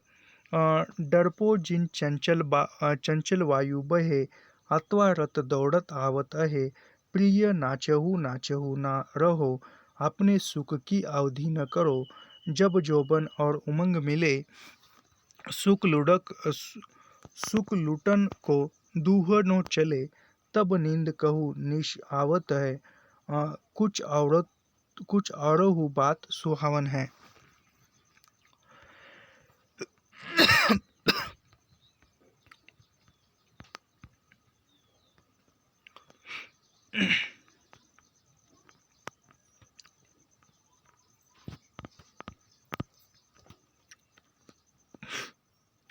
Speaker 1: डरपो जिन चंचल वायु बहे, अथवा रथ दौड़त आवत अहे। प्रिय नाचहु नाचहु ना रहो, अपने सुख की अवधि न करो। जब जोबन और उमंग मिले, सुख लुटन को दूहनो चले। तब नींद कहू निश आवत है, कुछ औरहु बात सुहावन है।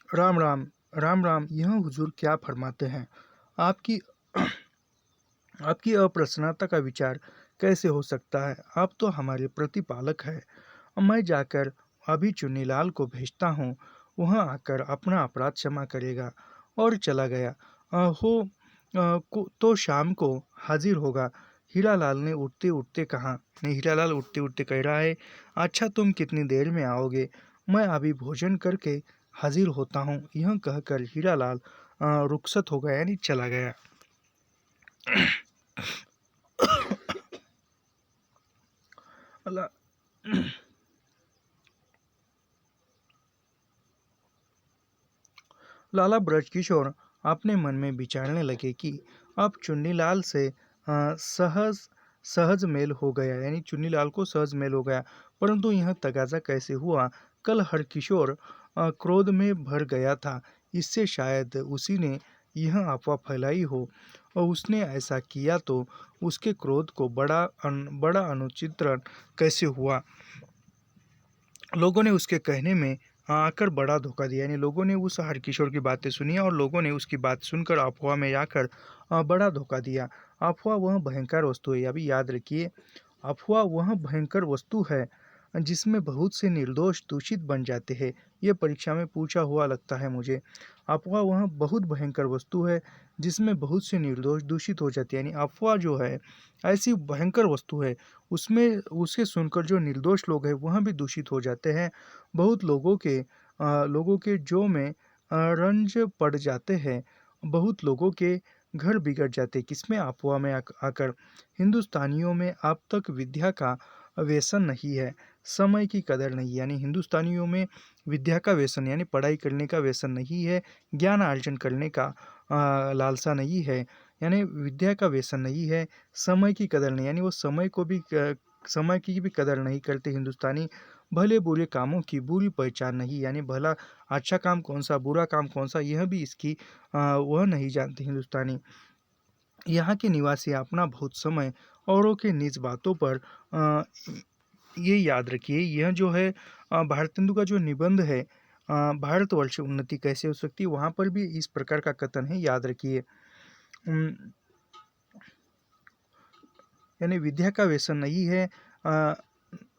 Speaker 1: राम राम राम राम, यह हुजूर क्या फरमाते हैं। आपकी आपकी अप्रसन्नता का विचार कैसे हो सकता है। आप तो हमारे प्रतिपालक हैं। मैं जाकर अभी चुन्नीलाल को भेजता हूँ, वह आकर अपना अपराध क्षमा करेगा। और चला गया। तो शाम को हाजिर होगा। हीरालाल ने उठते उठते कहा। हीरालाल उठते उठते कह रहा है, अच्छा, तुम कितनी देर में आओगे। मैं अभी भोजन करके हाजिर होता हूँ। यह कहकर हीरालाल रुखसत हो गया यानी चला गया। लाला ब्रजकिशोर अपने मन में विचारने लगे कि अब चुन्नीलाल से सहज सहज मेल हो गया, यानी चुन्नीलाल को सहज मेल हो गया। परंतु यह तगाजा कैसे हुआ? कल हरकिशोर क्रोध में भर गया था। इससे शायद उसी ने यह अफवाह फैलाई हो, और उसने ऐसा किया तो उसके क्रोध को बड़ा अनुचित्रण कैसे हुआ? लोगों ने उसके कहने में आकर बड़ा धोखा दिया, यानी लोगों ने उस हरकिशोर की बातें सुनी और लोगों ने उसकी बात सुनकर अफवाह में आकर बड़ा धोखा दिया। अफवाह वह भयंकर वस्तु है, अभी याद रखिए, अफवाह वह भयंकर वस्तु है जिसमें बहुत से निर्दोष दूषित बन जाते हैं। ये परीक्षा में पूछा हुआ लगता है मुझे। अफवाह वह बहुत भयंकर वस्तु है जिसमें बहुत से निर्दोष दूषित हो जाते हैं, यानी अफवाह जो है ऐसी भयंकर वस्तु है, उसमें उसे सुनकर जो निर्दोष लोग हैं वह भी दूषित हो जाते हैं। बहुत लोगों के जो में रंज पड़ जाते हैं, बहुत लोगों के घर बिगड़ जाते, किसमें? अफवाह में आकर। हिंदुस्तानियों में अब तक विद्या का व्यसन नहीं है, समय की कदर नहीं, यानी हिंदुस्तानियों में विद्या का व्यसन यानी पढ़ाई करने का व्यसन नहीं है, ज्ञान अर्जन करने का लालसा नहीं है, यानी विद्या का व्यसन नहीं है, समय की कदर नहीं, यानी वो समय की भी कदर नहीं करते हिंदुस्तानी। भले बुरे कामों की बुरी पहचान नहीं, यानी भला अच्छा काम कौन सा, बुरा काम कौन सा, यह भी इसकी वह नहीं जानते हिंदुस्तानी। यहाँ के निवासी अपना बहुत समय औरों के निज बातों पर ये याद रखिए, यह जो है भारतेंदु का जो निबंध है, भारतवर्ष उन्नति कैसे हो सकती है, वहाँ पर भी इस प्रकार का कथन है, याद रखिए। यानी विद्या का व्यसन नहीं है,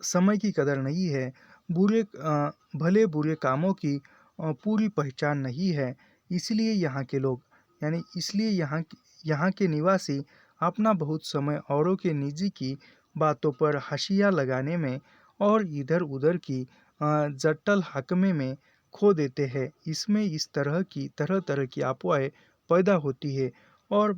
Speaker 1: समय की कदर नहीं है, भले बुरे कामों की पूरी पहचान नहीं है, इसलिए यहाँ के लोग, यानी इसलिए यहाँ के निवासी अपना बहुत समय औरों के निजी की बातों पर हंसिया लगाने में और इधर उधर की जट्टल हकमे में खो देते हैं। इसमें इस तरह तरह की अफवाहें पैदा होती है और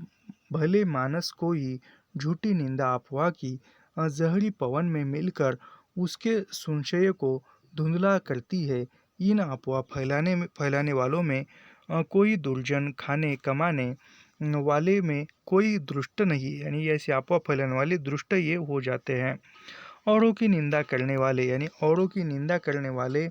Speaker 1: भले मानस को ही झूठी निंदा अफवाह की जहरी पवन में मिलकर उसके संशय को धुंधला करती है। इन अफवाह फैलाने वालों में कोई दुर्जन खाने कमाने वाले में कोई दुष्ट नहीं, यानी ऐसे अफवाह फैलाने वाले दुष्ट ये हो जाते हैं। औरों की निंदा करने वाले, यानी औरों की निंदा करने वाले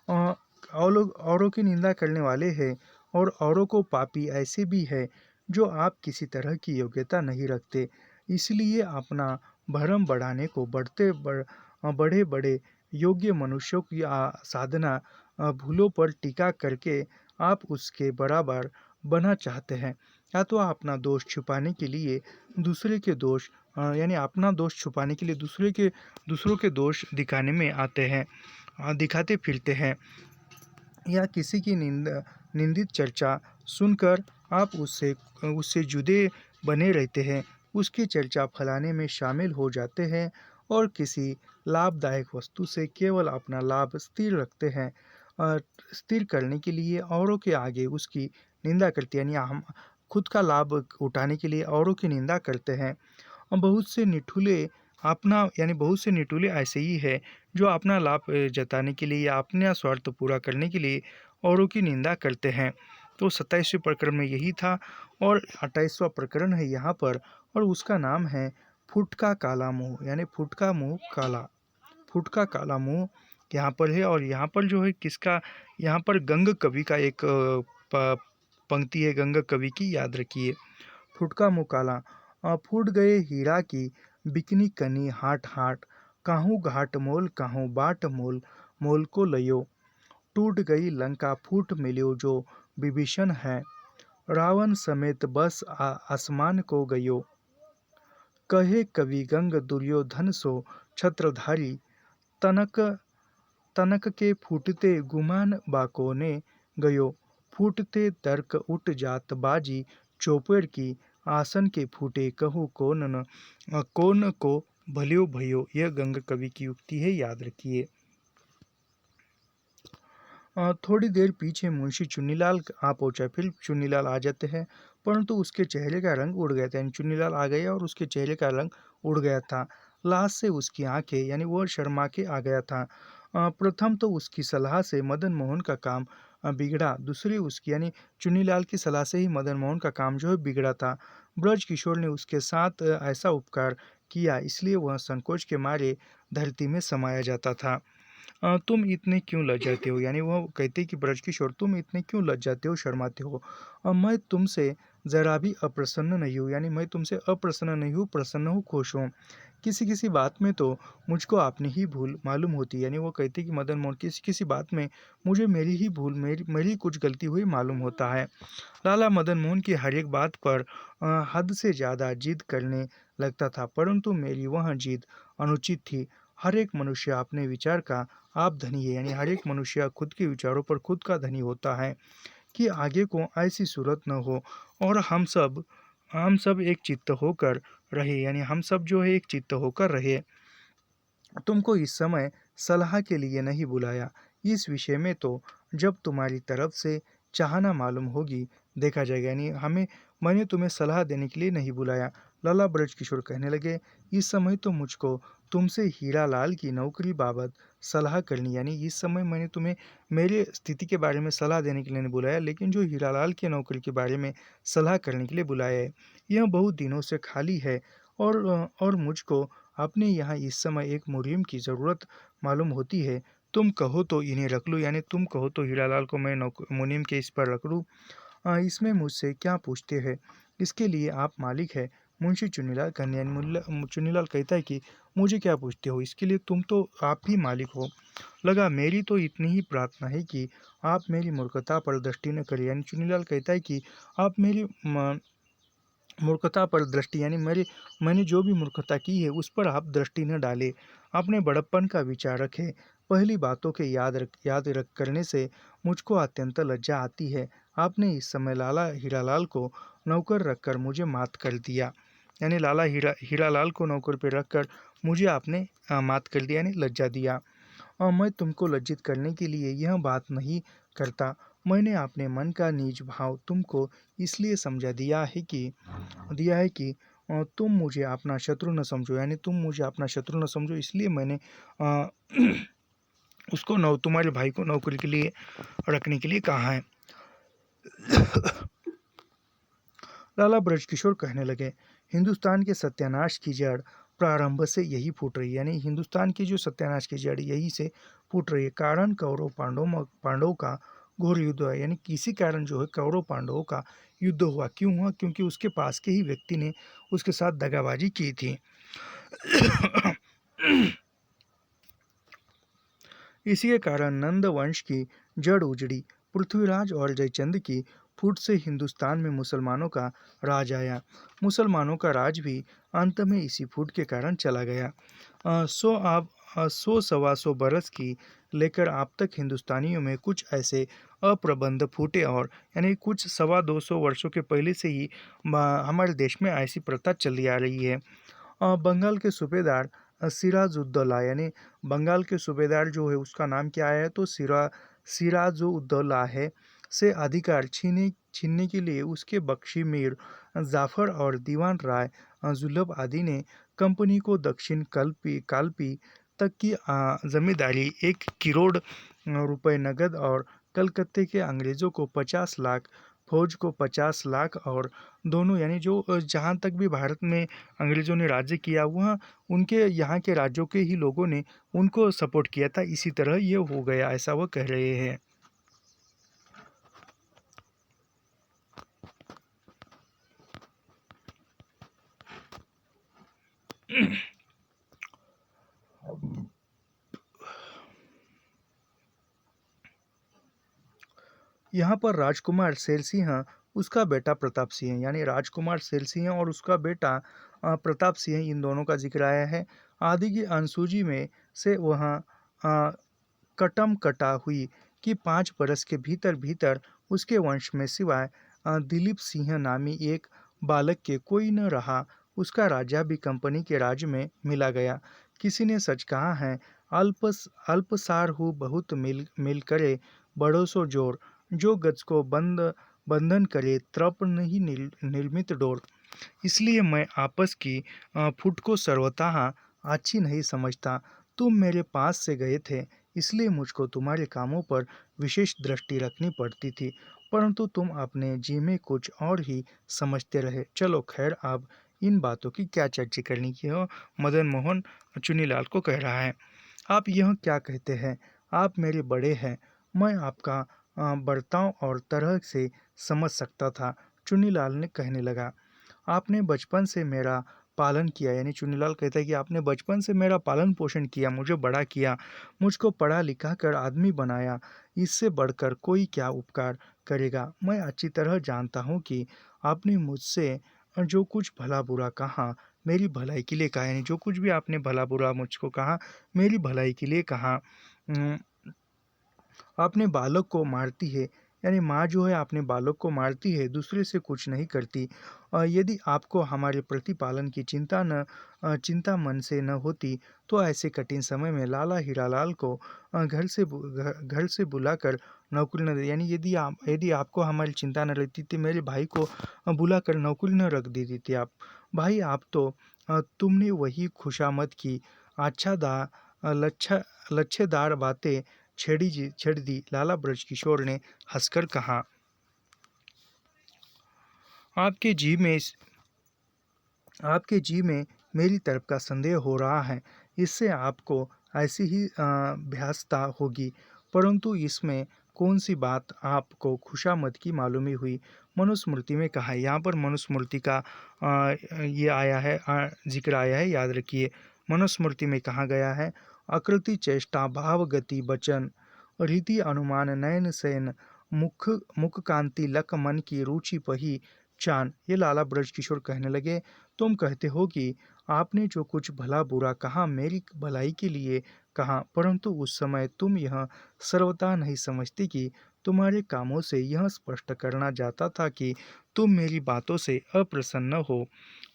Speaker 1: औरों की निंदा करने वाले हैं, और औरों को पापी ऐसे भी है जो आप किसी तरह की योग्यता नहीं रखते, इसलिए अपना भरम बढ़ाने को बड़े बड़े योग्य मनुष्यों की साधना भूलों पर टीका करके आप उसके बराबर बना चाहते हैं, या तो अपना दोष छुपाने के लिए दूसरे के दोष यानी अपना दोष छुपाने के लिए दूसरों के दोष दिखाने में आते हैं, दिखाते फिरते हैं, या किसी की निंदित चर्चा सुनकर आप उससे जुदे बने रहते हैं, उसकी चर्चा फैलाने में शामिल हो जाते हैं और किसी लाभदायक वस्तु से केवल अपना लाभ स्थिर रखते हैं, स्थिर करने के लिए औरों के आगे उसकी निंदा करते हैं, यानी हम खुद का लाभ उठाने के लिए औरों की निंदा करते हैं। और बहुत से निठुले ऐसे ही है जो अपना लाभ जताने के लिए या अपना स्वार्थ पूरा करने के लिए औरों की निंदा करते हैं। तो 27वें प्रकरण में यही था, और 28वां प्रकरण है यहाँ पर, और उसका नाम है फुट का काला मुंह, यानी फुट का मुंह काला, फुट का काला मुंह यहाँ पर है। और यहाँ पर जो है किसका, यहाँ पर गंग कवि का एक पंक्ति है गंग कवि की, याद रखिए। फुट का मुंह काला, फूट गए हीरा की बिकनी कनी हाट हाट, काहूँ घाट मोल काहूँ बाट मोल, मोल को लयो, टूट गई लंका फूट मिलियो जो विभीषण है, रावण समेत बस आसमान को गयो, कहे कवि गंग दुर्योधन सो छत्रधारी, तनक तनक के फूटते गुमान बाकोने गयो, फूटते तर्क उठ जात बाजी चौपेर की, आसन के फूटे कहूँ कौन को भलियो भयो। यह गंग कवि की उक्ति है, याद रखिए। थोड़ी देर पीछे मुंशी चुन्नीलाल आ पहुंचा। फिर चुन्नीलाल आ जाते हैं, परंतु उसके चेहरे का रंग उड़ गया था। यानी चुन्नीलाल आ गया और उसके चेहरे का रंग उड़ गया था। लाश से उसकी आंखें, यानी वह शर्मा के आ गया था। प्रथम तो उसकी सलाह से मदन मोहन का काम बिगड़ा। दूसरी उसकी, यानी चुन्नीलाल की सलाह से ही मदन मोहन का काम जो है बिगड़ा था। ब्रज किशोर ने उसके साथ ऐसा उपकार किया, इसलिए वह संकोच के मारे धरती में समाया जाता था। तुम इतने क्यों लजाते हो? यानी वो कहते कि ब्रजकिशोर, तुम इतने क्यों लजाते हो, शर्माते हो? मैं तुमसे ज़रा भी अप्रसन्न नहीं हूँ। यानी मैं तुमसे अप्रसन्न नहीं हूँ, प्रसन्न हूँ, खुश हूँ। किसी किसी बात में तो मुझको अपनी ही भूल मालूम होती है। यानी वो कहते कि मदन मोहन, किसी किसी बात में मुझे मेरी ही भूल, मेरी कुछ गलती हुई मालूम होता है। लाला मदन मोहन की हर एक बात पर हद से ज़्यादा जिद करने लगता था, परंतु मेरी वह जिद अनुचित थी। हर एक मनुष्य अपने विचार का आप धनी है। यानी हर एक मनुष्य खुद के विचारों पर खुद का धनी होता है। कि आगे को ऐसी सूरत न हो और हम सब एक चित्त होकर रहे। यानी हम सब जो है एक चित्त होकर रहे। तुमको इस समय सलाह के लिए नहीं बुलाया। इस विषय में तो जब तुम्हारी तरफ से चाहना मालूम होगी, देखा जाएगा। यानी मैंने तुम्हें सलाह देने के लिए नहीं बुलाया। लाला ब्रजकिशोर कहने लगे, इस समय तो मुझको तुमसे हीरालाल की नौकरी बाबत सलाह करनी। यानी इस समय मैंने तुम्हें मेरे स्थिति के बारे में सलाह देने के लिए नहीं बुलाया, लेकिन जो हीरालाल की नौकरी के बारे में सलाह करने के लिए बुलाया है, यह बहुत दिनों से खाली है। और मुझको अपने यहाँ इस समय एक मुरीम की ज़रूरत मालूम होती है। तुम कहो तो इन्हें रख लूँ। यानी तुम कहो तो हीरालाल को मैं मुनीम के इस पर रख लूँ। इसमें मुझसे क्या पूछते हैं? इसके लिए आप मालिक है। मुंशी चुन्नीलाल कहने, यानी चुन्नीलाल कहता है कि मुझे क्या पूछते हो, इसके लिए तुम तो आप ही मालिक हो। लगा, मेरी तो इतनी ही प्रार्थना है कि आप मेरी मूर्खता पर दृष्टि न करें। यानी चुन्नीलाल कहता है कि आप मेरी मूर्खता पर दृष्टि, यानी मैंने जो भी मूर्खता की है उस पर आप दृष्टि न डालें। अपने बड़प्पन का विचार रखें। पहली बातों के याद रख करने से मुझको अत्यंत लज्जा आती है। आपने इस समय लाला हीरालाल को नौकर रखकर मुझे मात कर दिया। यानी लाला हीरालाल को नौकर पर रखकर मुझे आपने मात कर दिया, यानी लज्जा दिया। और मैं तुमको लज्जित करने के लिए यह बात नहीं करता। मैंने अपने मन का निज भाव तुमको इसलिए समझा दिया है कि तुम मुझे अपना शत्रु न समझो। यानी तुम मुझे अपना शत्रु न समझो, इसलिए मैंने अ, उसको तुम्हारे भाई को नौकरी के लिए रखने के लिए कहा है। लाला ब्रजकिशोर कहने लगे, हिंदुस्तान के सत्यानाश की जड़ प्रारंभ से यही फूट रही है। यानी हिंदुस्तान की जो सत्यानाश की जड़ यही से फूट रही है। कारण कौरव पांडवों का घोर युद्ध है। यानी किसी कारण जो है कौरव पांडवों का युद्ध हुआ। क्यों हुआ? क्योंकि उसके पास के ही व्यक्ति ने उसके साथ दगाबाजी की थी। इसी के कारण नंद वंश की जड़ उजड़ी। पृथ्वीराज और जयचंद की फूट से हिंदुस्तान में मुसलमानों का राज आया। मुसलमानों का राज भी अंत में इसी फूट के कारण चला गया। 100 सवा 100 बरस की लेकर आप तक हिंदुस्तानियों में कुछ ऐसे अप्रबंध फूटे, और यानी कुछ 125 वर्षों के पहले से ही हमारे देश में ऐसी प्रथा चली आ रही है। बंगाल के सूबेदार सिराजुद्दौला, यानी बंगाल के सूबेदार जो है उसका नाम क्या है, तो सिराजुद्दौला है, से अधिकार छीनने के लिए उसके बख्शी मीर जाफर और दीवान राय जुल्लब आदि ने कंपनी को दक्षिण कालपी तक की जमींदारी, 1 करोड़ रुपए नगद, और कलकत्ते के अंग्रेज़ों को 50 लाख, फौज को 50 लाख, और दोनों, यानी जो जहाँ तक भी भारत में अंग्रेज़ों ने राज्य किया, वह उनके यहाँ के राज्यों के ही लोगों ने उनको सपोर्ट किया था। इसी तरह ये हो गया, ऐसा वह कह रहे हैं। यहाँ पर राजकुमार शैल सिंह, उसका बेटा प्रताप सिंह, यानी राजकुमार शैल सिंह और उसका बेटा प्रताप सिंह, इन दोनों का जिक्र आया है। आदि की अनुसूची में से वह कटम कटा हुई कि 5 बरस के भीतर भीतर उसके वंश में सिवाय दिलीप सिंह नामी एक बालक के कोई न रहा। उसका राज्य भी कंपनी के राज्य में मिला गया। किसी ने सच कहा है, अल्पसार हो बहुत मिल करे, बड़ों सो जोर, जो गज को बंधन करे तृप नहीं निर्मित डोर। इसलिए मैं आपस की फुट को सर्वथा अच्छी नहीं समझता। तुम मेरे पास से गए थे, इसलिए मुझको तुम्हारे कामों पर विशेष दृष्टि रखनी पड़ती थी, परंतु तुम अपने जी में कुछ और ही समझते रहे। चलो खैर, अब इन बातों की क्या चर्चा करनी की हो। मदन मोहन चुन्नीलाल को कह रहा है, आप यह क्या कहते हैं? आप मेरे बड़े हैं, मैं आपका बर्ताव और तरह से समझ सकता था। चुन्नीलाल ने कहने लगा, आपने बचपन से मेरा पालन किया, यानी चुन्नीलाल कहता है कि आपने बचपन से मेरा पालन पोषण किया, मुझे बड़ा किया, मुझको पढ़ा लिखा कर आदमी बनाया, इससे बढ़कर कोई क्या उपकार करेगा। मैं अच्छी तरह जानता हूँ कि आपने मुझसे जो कुछ भला बुरा कहा मेरी भलाई के लिए कहा, यानी जो कुछ भी आपने भला बुरा मुझको कहा मेरी भलाई के लिए कहा। अपने बालक को मारती है, यानी माँ जो है अपने बालक को मारती है, दूसरे से कुछ नहीं करती। यदि आपको हमारे प्रतिपालन की चिंता मन से न होती, तो ऐसे कठिन समय में लाला हीरालाल को घर से बुलाकर नौकरी न दे, यानी यदि आपको हमारी चिंता न रहती तो मेरे भाई को बुलाकर नौकरी न रख देती थी आप। भाई, आप तो तुमने वही खुशामद की आच्छादा लच्छा लच्छेदार बातें छेड़ दी। लाला ब्रजकिशोर ने हंसकर कहा, आपके जी में आपके जी में मेरी तरफ का संदेह हो रहा है, इससे आपको ऐसी ही भ्यासता होगी, परंतु इसमें कौन सी बात आपको खुशामद की मालूमी हुई? मनुस्मृति में कहा है, यहाँ पर मनुस्मृति का ये आया है, जिक्र आया है, याद रखिए। मनुस्मृति में कहा गया है, आकृति चेष्टा भाव गति वचन रीति अनुमान नयन सैन मुख मुख कांति लक मन की रुचि पही चान। ये लाला ब्रजकिशोर कहने लगे, तुम कहते हो कि आपने जो कुछ भला बुरा कहा मेरी भलाई के लिए कहा, परंतु उस समय तुम यह सर्वथा नहीं समझते कि तुम्हारे कामों से यह स्पष्ट करना जाता था कि तुम मेरी बातों से अप्रसन्न हो,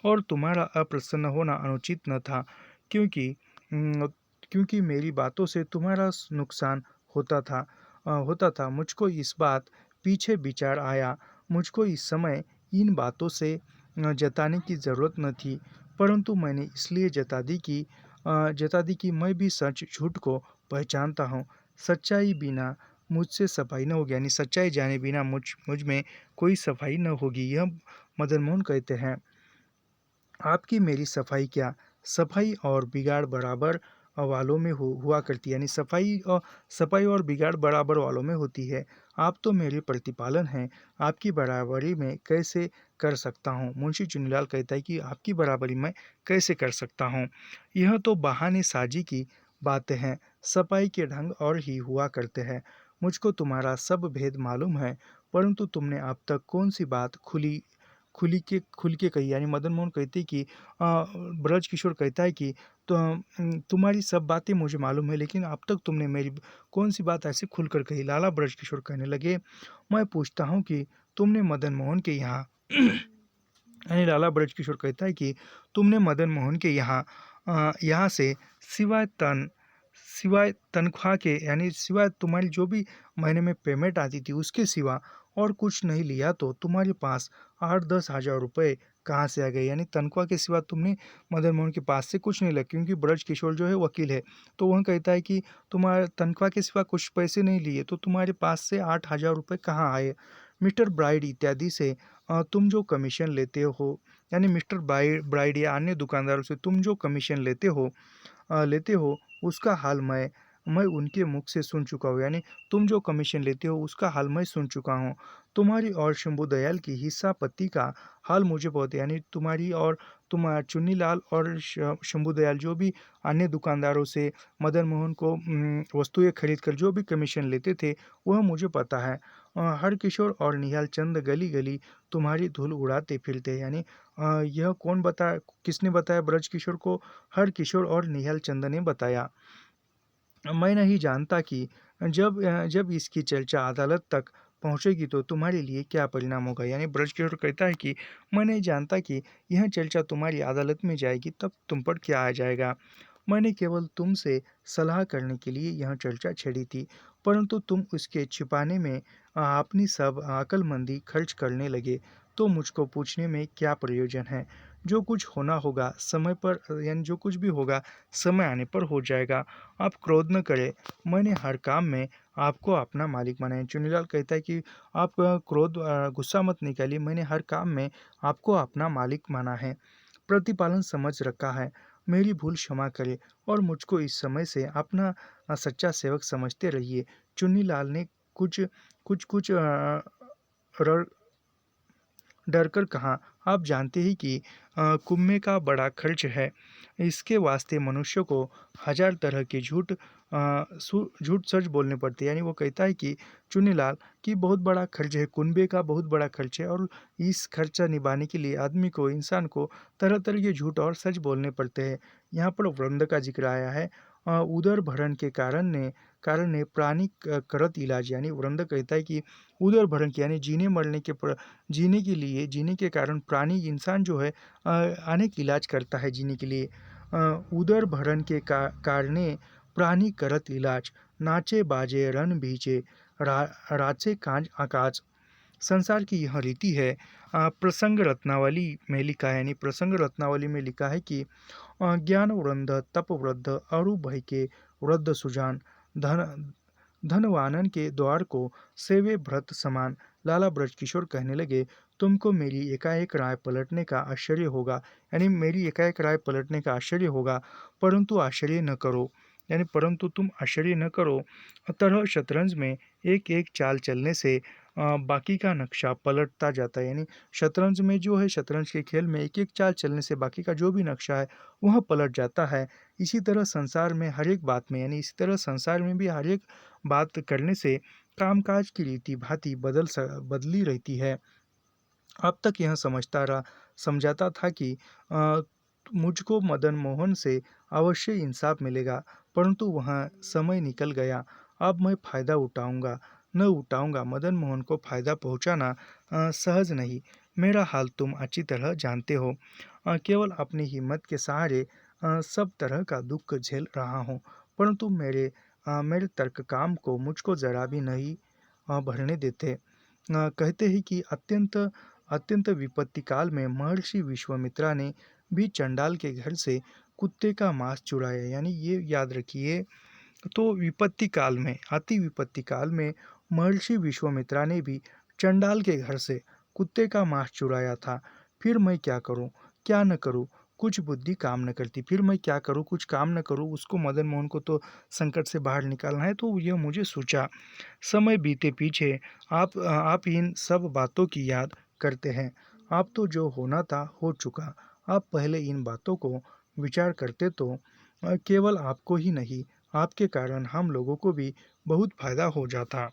Speaker 1: और तुम्हारा अप्रसन्न होना अनुचित न था, क्योंकि अम, क्योंकि मेरी बातों से तुम्हारा नुकसान होता था। मुझको इस बात पीछे विचार आया, मुझको इस समय इन बातों से जताने की ज़रूरत न थी, परंतु मैंने इसलिए जता दी कि मैं भी सच झूठ को पहचानता हूँ। सच्चाई बिना मुझसे सफाई न होगी, यानी सच्चाई जाने बिना मुझ में कोई सफाई न होगी। यह मदन मोहन कहते हैं, आपकी मेरी सफाई क्या, सफाई और बिगाड़ बराबर वालों में हुआ करती है, यानी सफाई और बिगाड़ बराबर वालों में होती है। आप तो मेरे प्रतिपालन हैं, आपकी बराबरी मैं कैसे कर सकता हूँ? मुंशी चुन्नीलाल कहता है कि आपकी बराबरी मैं कैसे कर सकता हूँ? यह तो बहाने साजी की बातें हैं, सफाई के ढंग और ही हुआ करते हैं। मुझको तुम्हारा सब भेद मालूम है, परंतु तुमने अब तक कौन सी बात खुल के कही, यानी मदन मोहन कहते हैं कि ब्रज किशोर कहता है कि तो तुम्हारी सब बातें मुझे मालूम है, लेकिन अब तक तुमने मेरी कौन सी बात ऐसे खुलकर कही? लाला ब्रज किशोर कहने लगे, मैं पूछता हूँ कि तुमने मदन मोहन के यहाँ यानी लाला ब्रज किशोर कहता है कि तुमने मदन मोहन के यहाँ से सिवाय तनख्वाह के, यानी सिवाय तुम्हारी जो भी महीने में पेमेंट आती थी उसके सिवा और कुछ नहीं लिया, तो तुम्हारे पास 8-10 हज़ार रुपये कहाँ से आ गए? यानी तनख्वाह के सिवा तुमने मदन मोहन के पास से कुछ नहीं लिया, क्योंकि ब्रज किशोर जो है वकील है, तो वह कहता है कि तुम्हारे तनख्वाह के सिवा कुछ पैसे नहीं लिए, तो तुम्हारे पास से 8 हज़ार रुपये कहाँ आए? मिस्टर ब्राइड इत्यादि से तुम जो कमीशन लेते हो, यानी मिस्टर ब्राइड या अन्य दुकानदारों से तुम जो कमीशन लेते हो, उसका हाल मैं उनके मुख से सुन चुका हूँ, यानी तुम जो कमीशन लेते हो उसका हाल मैं सुन चुका हूँ। तुम्हारी और शंभू दयाल की हिस्सा पत्ती का हाल मुझे बहुत, यानी तुम्हारी और चुन्नीलाल और शंभू दयाल जो भी अन्य दुकानदारों से मदन मोहन को वस्तुएं खरीद कर जो भी कमीशन लेते थे, वह मुझे पता है। हरकिशोर और निहाल चंद गली गली तुम्हारी धूल उड़ाते फिरते हैं, यानी यह किसने बताया ब्रज किशोर को? हरकिशोर और निहाल चंद ने बताया। मैं नहीं जानता कि जब इसकी चर्चा अदालत तक पहुंचेगी तो तुम्हारे लिए क्या परिणाम होगा, यानी ब्रजकिशोर कहता है कि मैं नहीं जानता कि यह चर्चा तुम्हारी अदालत में जाएगी तब तुम पर क्या आ जाएगा। मैंने केवल तुमसे सलाह करने के लिए यह चर्चा छेड़ी थी, परंतु तुम उसके छिपाने में अपनी सब अक्लमंदी खर्च करने लगे, तो मुझको पूछने में क्या प्रयोजन है? जो कुछ होना होगा समय पर, यानी जो कुछ भी होगा समय आने पर हो जाएगा। आप क्रोध न करें, मैंने हर काम में आपको अपना मालिक माना है। चुन्नीलाल कहता है कि आप गुस्सा मत निकालिए, मैंने हर काम में आपको अपना मालिक माना है, प्रतिपालन समझ रखा है। मेरी भूल क्षमा करें और मुझको इस समय से अपना सच्चा सेवक समझते रहिए। चुन्नीलाल ने कुछ कुछ कुछ र डरकर कहा, आप जानते ही कि कुम्मे का बड़ा खर्च है। इसके वास्ते मनुष्य को हजार तरह के झूठ सच बोलने पड़ते हैं। यानी वो कहता है कि चुन्नीलाल कि बहुत बड़ा खर्च है, कुनबे का बहुत बड़ा खर्च है, और इस खर्चा निभाने के लिए आदमी को, इंसान को तरह तरह के झूठ और सच बोलने पड़ते हैं। यहाँ पर वृंद का जिक्र आया है। उदर भरण के कारण ने प्राणी करत इलाज, यानी वृंद कहता है कि उदर भरण के यानी जीने के लिए, जीने के कारण प्राणी, इंसान जो है अनेक इलाज करता है जीने के लिए। उदर भरण के कारणे प्राणी करत इलाज, नाचे बाजे रन भीचे, राचे काज आकाज। संसार की यह रीति है। प्रसंग रत्नावली में लिखा है, यानी प्रसंग रत्नावली में लिखा है कि ज्ञान वृंद तप वृद्ध अरु भय के वृद्ध सुजान, धन धनवानन के द्वार को सेवे भ्रत समान। लाला ब्रजकिशोर कहने लगे, तुमको मेरी एकाएक राय पलटने का आश्चर्य होगा, यानी मेरी एकाएक राय पलटने का आश्चर्य होगा, परंतु आश्चर्य न करो, यानी परंतु तुम आश्चर्य न करो। तरह शतरंज में एक एक चाल चलने से बाकी का नक्शा पलटता जाता है। यानी शतरंज में जो है, शतरंज के खेल में एक एक चाल चलने से बाकी का जो भी नक्शा है वह पलट जाता है। इसी तरह संसार में हर एक बात में, यानी इसी तरह संसार में भी हर एक बात करने से कामकाज की रीति भांति बदली रहती है। अब तक यह समझाता था कि मुझको मदन मोहन से अवश्य इंसाफ मिलेगा, परंतु वह समय निकल गया। अब मैं फ़ायदा उठाऊंगा। मदन मोहन को फ़ायदा पहुंचाना सहज नहीं। मेरा हाल तुम अच्छी तरह जानते हो। केवल अपनी हिम्मत के सहारे सब तरह का दुख झेल रहा हूँ, परंतु मेरे तर्क काम को मुझको जरा भी नहीं भरने देते। कहते हैं कि अत्यंत विपत्ति काल में महर्षि विश्वामित्रा ने भी चंडाल के घर से कुत्ते का मांस चुराया। यानी ये याद रखिए, तो विपत्ति काल में, अति विपत्ति काल में महर्षि विश्वामित्रा ने भी चंडाल के घर से कुत्ते का मांस चुराया था। फिर मैं क्या करूं, क्या न करूं, कुछ बुद्धि काम न करती। फिर मैं क्या करूं, कुछ काम न करूं। उसको, मदन मोहन को तो संकट से बाहर निकालना है, तो यह मुझे सूझा। समय बीते पीछे आप इन सब बातों की याद करते हैं। आप तो जो होना था हो चुका। आप पहले इन बातों को विचार करते तो केवल आपको ही नहीं, आपके कारण हम लोगों को भी बहुत फायदा हो जाता।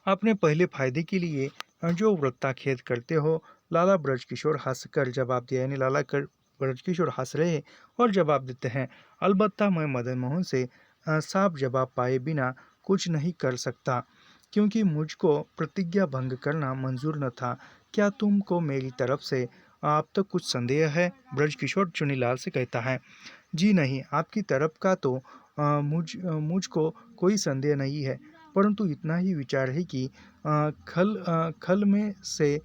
Speaker 1: आपने पहले फायदे के लिए जो वृत्ताखेद करते हो। लाला ब्रजकिशोर हंसकर जवाब दिया, यानी ब्रजकिशोर हंस रहे और जवाब देते हैं, अलबत्ता मैं मदन मोहन से साफ जवाब पाए बिना कुछ नहीं कर सकता, क्योंकि मुझको प्रतिज्ञा भंग करना मंजूर न था। क्या तुमको मेरी तरफ से आप तक कुछ संदेह है? ब्रजकिशोर चुनीलाल से कहता है, जी नहीं, आपकी तरफ का तो मुझको कोई संदेह नहीं है, परंतु इतना ही विचार है कि खल में से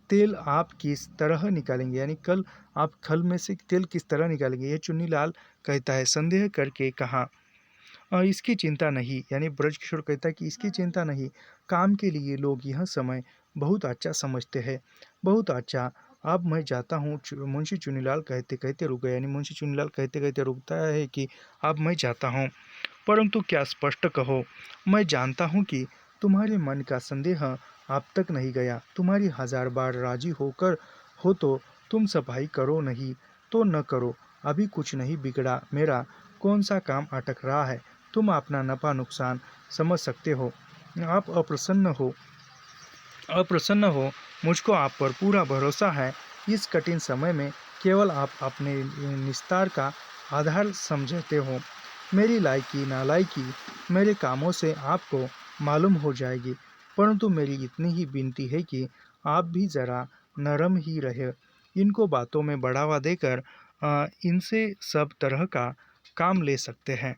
Speaker 1: तेल आप किस तरह निकालेंगे, यानी कल आप खल में से तेल किस तरह निकालेंगे? ये चुन्नीलाल कहता है, संदेह करके कहा, इसकी चिंता नहीं। यानी ब्रजकिशोर कहता है कि इसकी चिंता नहीं, काम के लिए लोग यह समय बहुत अच्छा समझते हैं, बहुत अच्छा। अब मैं जाता हूँ। मुंशी चुनीलाल कहते कहते रुक गए, यानी मुंशी चुनीलाल कहते कहते रुकता है कि अब मैं जाता हूँ, परंतु क्या स्पष्ट कहो। मैं जानता हूँ कि तुम्हारे मन का संदेह अब तक नहीं गया। तुम्हारी हजार बार राजी होकर हो तो तुम सफाई करो, नहीं तो न करो। अभी कुछ नहीं बिगड़ा, मेरा कौन सा काम अटक रहा है? तुम अपना नफा नुकसान समझ सकते हो। आप अप्रसन्न हो, मुझको आप पर पूरा भरोसा है। इस कठिन समय में केवल आप अपने निस्तार का आधार समझते हो। मेरी लायकी नालायकी मेरे कामों से आपको मालूम हो जाएगी, परंतु मेरी इतनी ही विनती है कि आप भी ज़रा नरम ही रहे। इनको बातों में बढ़ावा देकर इनसे सब तरह का काम ले सकते हैं।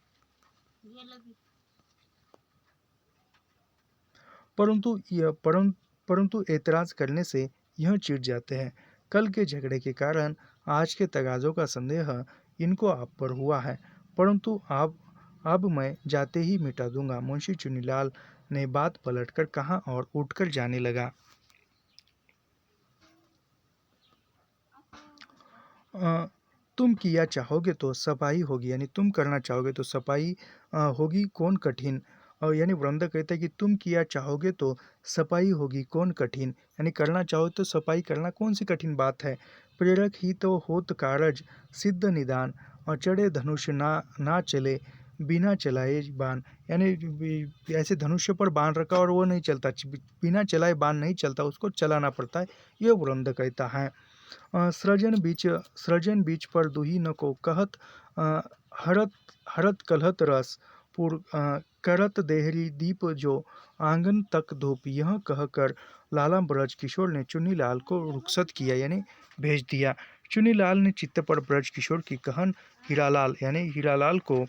Speaker 1: परंतु एतराज़ करने से यह चिढ़ जाते हैं। कल के झगड़े के कारण आज के तगाज़ों का संदेह इनको आप पर हुआ है, परंतु अब मैं जाते ही मिटा दूंगा। मुंशी चुन्नीलाल ने बात पलटकर कहा और उठकर जाने लगा। अ, तुम किया चाहोगे तो सफाई होगी, यानी तुम करना चाहोगे तो सफाई होगी कौन कठिन। और यानी वृंदा कहता है कि तुम किया चाहोगे तो सफाई होगी कौन कठिन, यानी करना चाहो तो सफाई करना कौन सी कठिन बात है। प्रेरक ही तो होत कारज सिद्ध निदान, और चढ़े धनुष ना चले बिना चलाए बाण, यानी ऐसे धनुष्य पर बाण रखा और वो नहीं चलता, बिना चलाए बाण नहीं चलता, उसको चलाना पड़ता है, ये वृंद कहता है। सृजन बीच पर दुही न को कहत, हरत हरत कलहत रस करत देहरी दीप जो आंगन तक धूप, यह कहकर लाला ब्रज किशोर ने चुन्नीलाल को रुखसत किया, यानी भेज दिया। चुन्नीलाल ने चित्त पर ब्रज किशोर की कहन हीरालाल, यानी हीरालाल को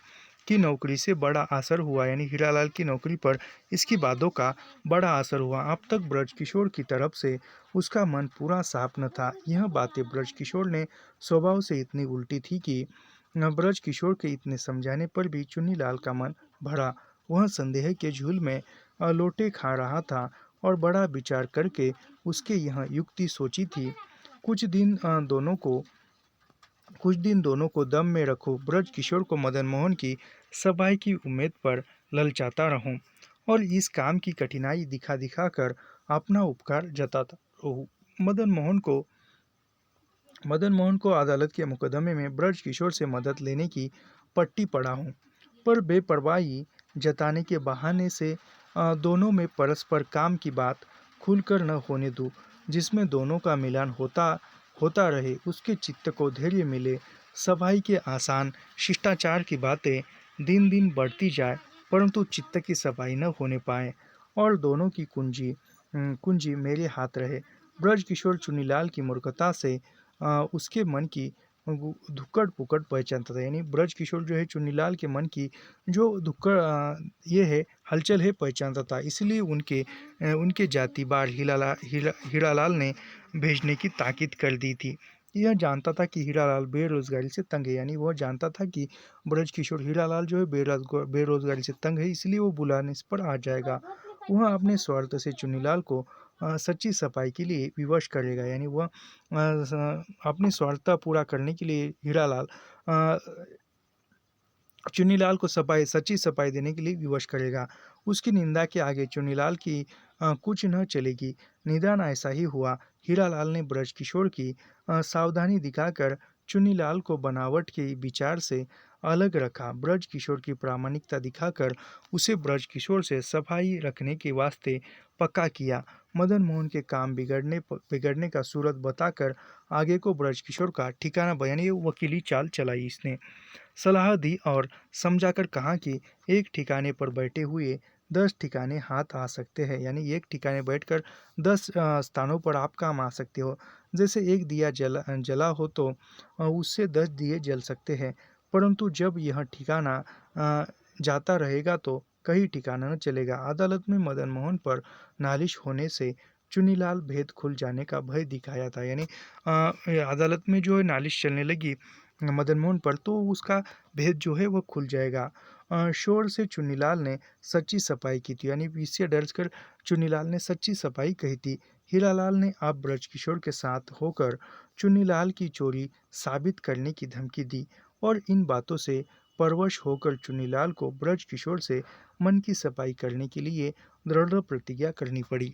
Speaker 1: की नौकरी से बड़ा असर हुआ, यानी हीरालाल की नौकरी पर इसकी बातों का बड़ा असर हुआ। अब तक ब्रज किशोर की तरफ से उसका मन पूरा साफ न था। यह बातें ब्रज किशोर ने स्वभाव से इतनी उल्टी थी कि ब्रज किशोर के इतने समझाने पर भी चुन्नीलाल का मन भरा। वह संदेह के झूल में लोटे खा रहा था और बड़ा विचार करके उसके यह युक्ति सोची थी। कुछ दिन दोनों को दम में रखो, ब्रज किशोर को मदन मोहन की सफाई की उम्मीद पर ललचाता रहूं और इस काम की कठिनाई दिखा दिखा कर अपना उपकार जताता रहूं। मदन मोहन को अदालत के मुकदमे में ब्रज किशोर से मदद लेने की पट्टी पड़ा हूँ, पर बेपरवाही जताने के बहाने से दोनों में परस्पर काम की बात खुलकर न होने दूँ, जिसमें दोनों का मिलान होता रहे, उसके चित्त को धैर्य मिले। सफाई के आसान शिष्टाचार की बातें दिन दिन बढ़ती जाए, परंतु चित्त की सफाई न होने पाए और दोनों की कुंजी मेरे हाथ रहे। ब्रज किशोर चुन्नीलाल की मूर्खता से उसके मन की धुक्कड़ पुक्कड़ पहचानता था, यानी ब्रज किशोर जो है चुन्नीलाल के मन की जो ये है हलचल है पहचानता था, इसलिए उनके जाति बार हीरालाल ने भेजने की ताकीद कर दी थी। यह जानता था कि हीरालाल बेरोजगारी से तंग है, यानी वह जानता था कि ब्रज किशोर हीरालाल जो है बेरोजगारी से तंग है, इसलिए वो बुलाने पर आ जाएगा। वह अपने स्वार्थ से चुन्नीलाल को सच्ची सफाई के लिए विवश करेगा, यानी वह अपनी स्वार्थता पूरा करने के लिए हीरालाल चुन्नीलाल को सच्ची सफाई देने के लिए विवश करेगा। उसकी निंदा के आगे चुन्नीलाल की कुछ न चलेगी। निदान ऐसा ही हुआ। हीरालाल ने ब्रज किशोर की सावधानी दिखाकर चुन्नीलाल को बनावट के विचार से अलग रखा। ब्रज किशोर की प्रामाणिकता दिखाकर उसे ब्रज किशोर से सफाई रखने के वास्ते पक्का किया। मदन मोहन के काम बिगड़ने का सूरत बताकर आगे को ब्रज किशोर का ठिकाना बयानी वकीली चाल चलाई। इसने सलाह दी और समझाकर कहा कि एक ठिकाने पर बैठे हुए 10 ठिकाने हाथ आ सकते हैं, यानी एक ठिकाने बैठकर 10 स्थानों पर आप काम आ सकते हो। जैसे एक दिया जला हो तो उससे 10 दिए जल सकते हैं, परंतु जब यह ठिकाना जाता रहेगा तो कहीं ठिकाना न चलेगा। अदालत में मदन मोहन पर नालिश होने से चुन्नीलाल भेद खुल जाने का भय दिखाया था, यानी अदालत में जो है नालिश चलने लगी मदन मोहन पर, तो उसका भेद जो है वह खुल जाएगा। शोर से चुन्नीलाल ने सच्ची सफाई की थी, यानी इससे डर कर चुन्नीलाल ने सच्ची सफाई कही थी। हीरालाल ने अब ब्रज किशोर के साथ होकर चुन्नीलाल की चोरी साबित करने की धमकी दी और इन बातों से परवश होकर चुन्नीलाल को ब्रज किशोर से मन की सफाई करने के लिए दृढ़ प्रतिज्ञा करनी पड़ी।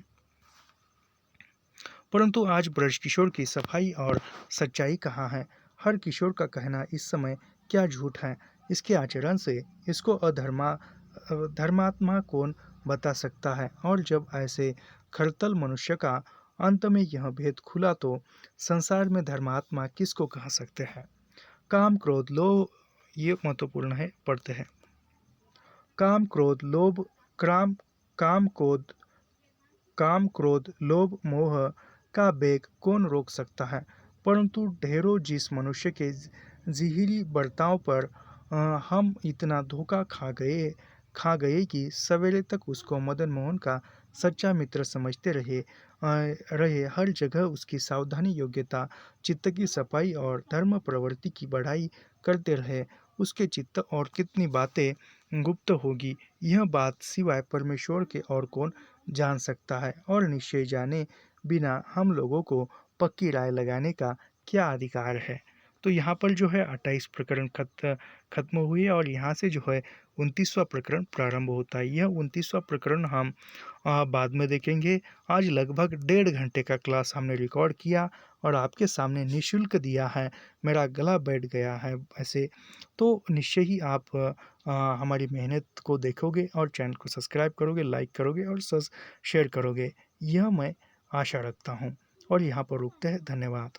Speaker 1: परंतु आज ब्रज किशोर की सफाई और सच्चाई कहाँ है। हर किशोर का कहना इस समय क्या झूठ है। इसके आचरण से इसको धर्मात्मा कौन बता सकता है। और जब ऐसे खरतल मनुष्य का अंत में यह भेद खुला तो संसार में धर्मात्मा किसको कह सकते हैं। काम क्रोध लोभ, ये महत्वपूर्ण है, पढ़ते हैं। काम क्रोध लोभ क्राम काम क्रोध लोभ मोह का बेग कौन रोक सकता है। परंतु ढेरों जिस मनुष्य के ज़िहिरी बर्ताव पर हम इतना धोखा खा गए कि सवेरे तक उसको मदन मोहन का सच्चा मित्र समझते रहे। हर जगह उसकी सावधानी, योग्यता, चित्त की सफाई और धर्म प्रवृत्ति की बढ़ाई करते रहे। उसके चित्त और कितनी बातें गुप्त होगी, यह बात सिवाय परमेश्वर के और कौन जान सकता है। और निश्चय जाने बिना हम लोगों को पक्की राय लगाने का क्या अधिकार है। तो यहाँ पर जो है 28 प्रकरण खत्म हुए और यहाँ से जो है 29वां प्रकरण प्रारंभ होता है। यह 29वां प्रकरण हम बाद में देखेंगे। आज लगभग 1.5 घंटे का क्लास हमने रिकॉर्ड किया और आपके सामने निःशुल्क दिया है। मेरा गला बैठ गया है ऐसे। तो निश्चय ही आप हमारी मेहनत को देखोगे और चैनल को सब्सक्राइब करोगे, लाइक करोगे और शेयर करोगे, यह मैं आशा रखता हूँ। और यहाँ पर रुकते हैं। धन्यवाद।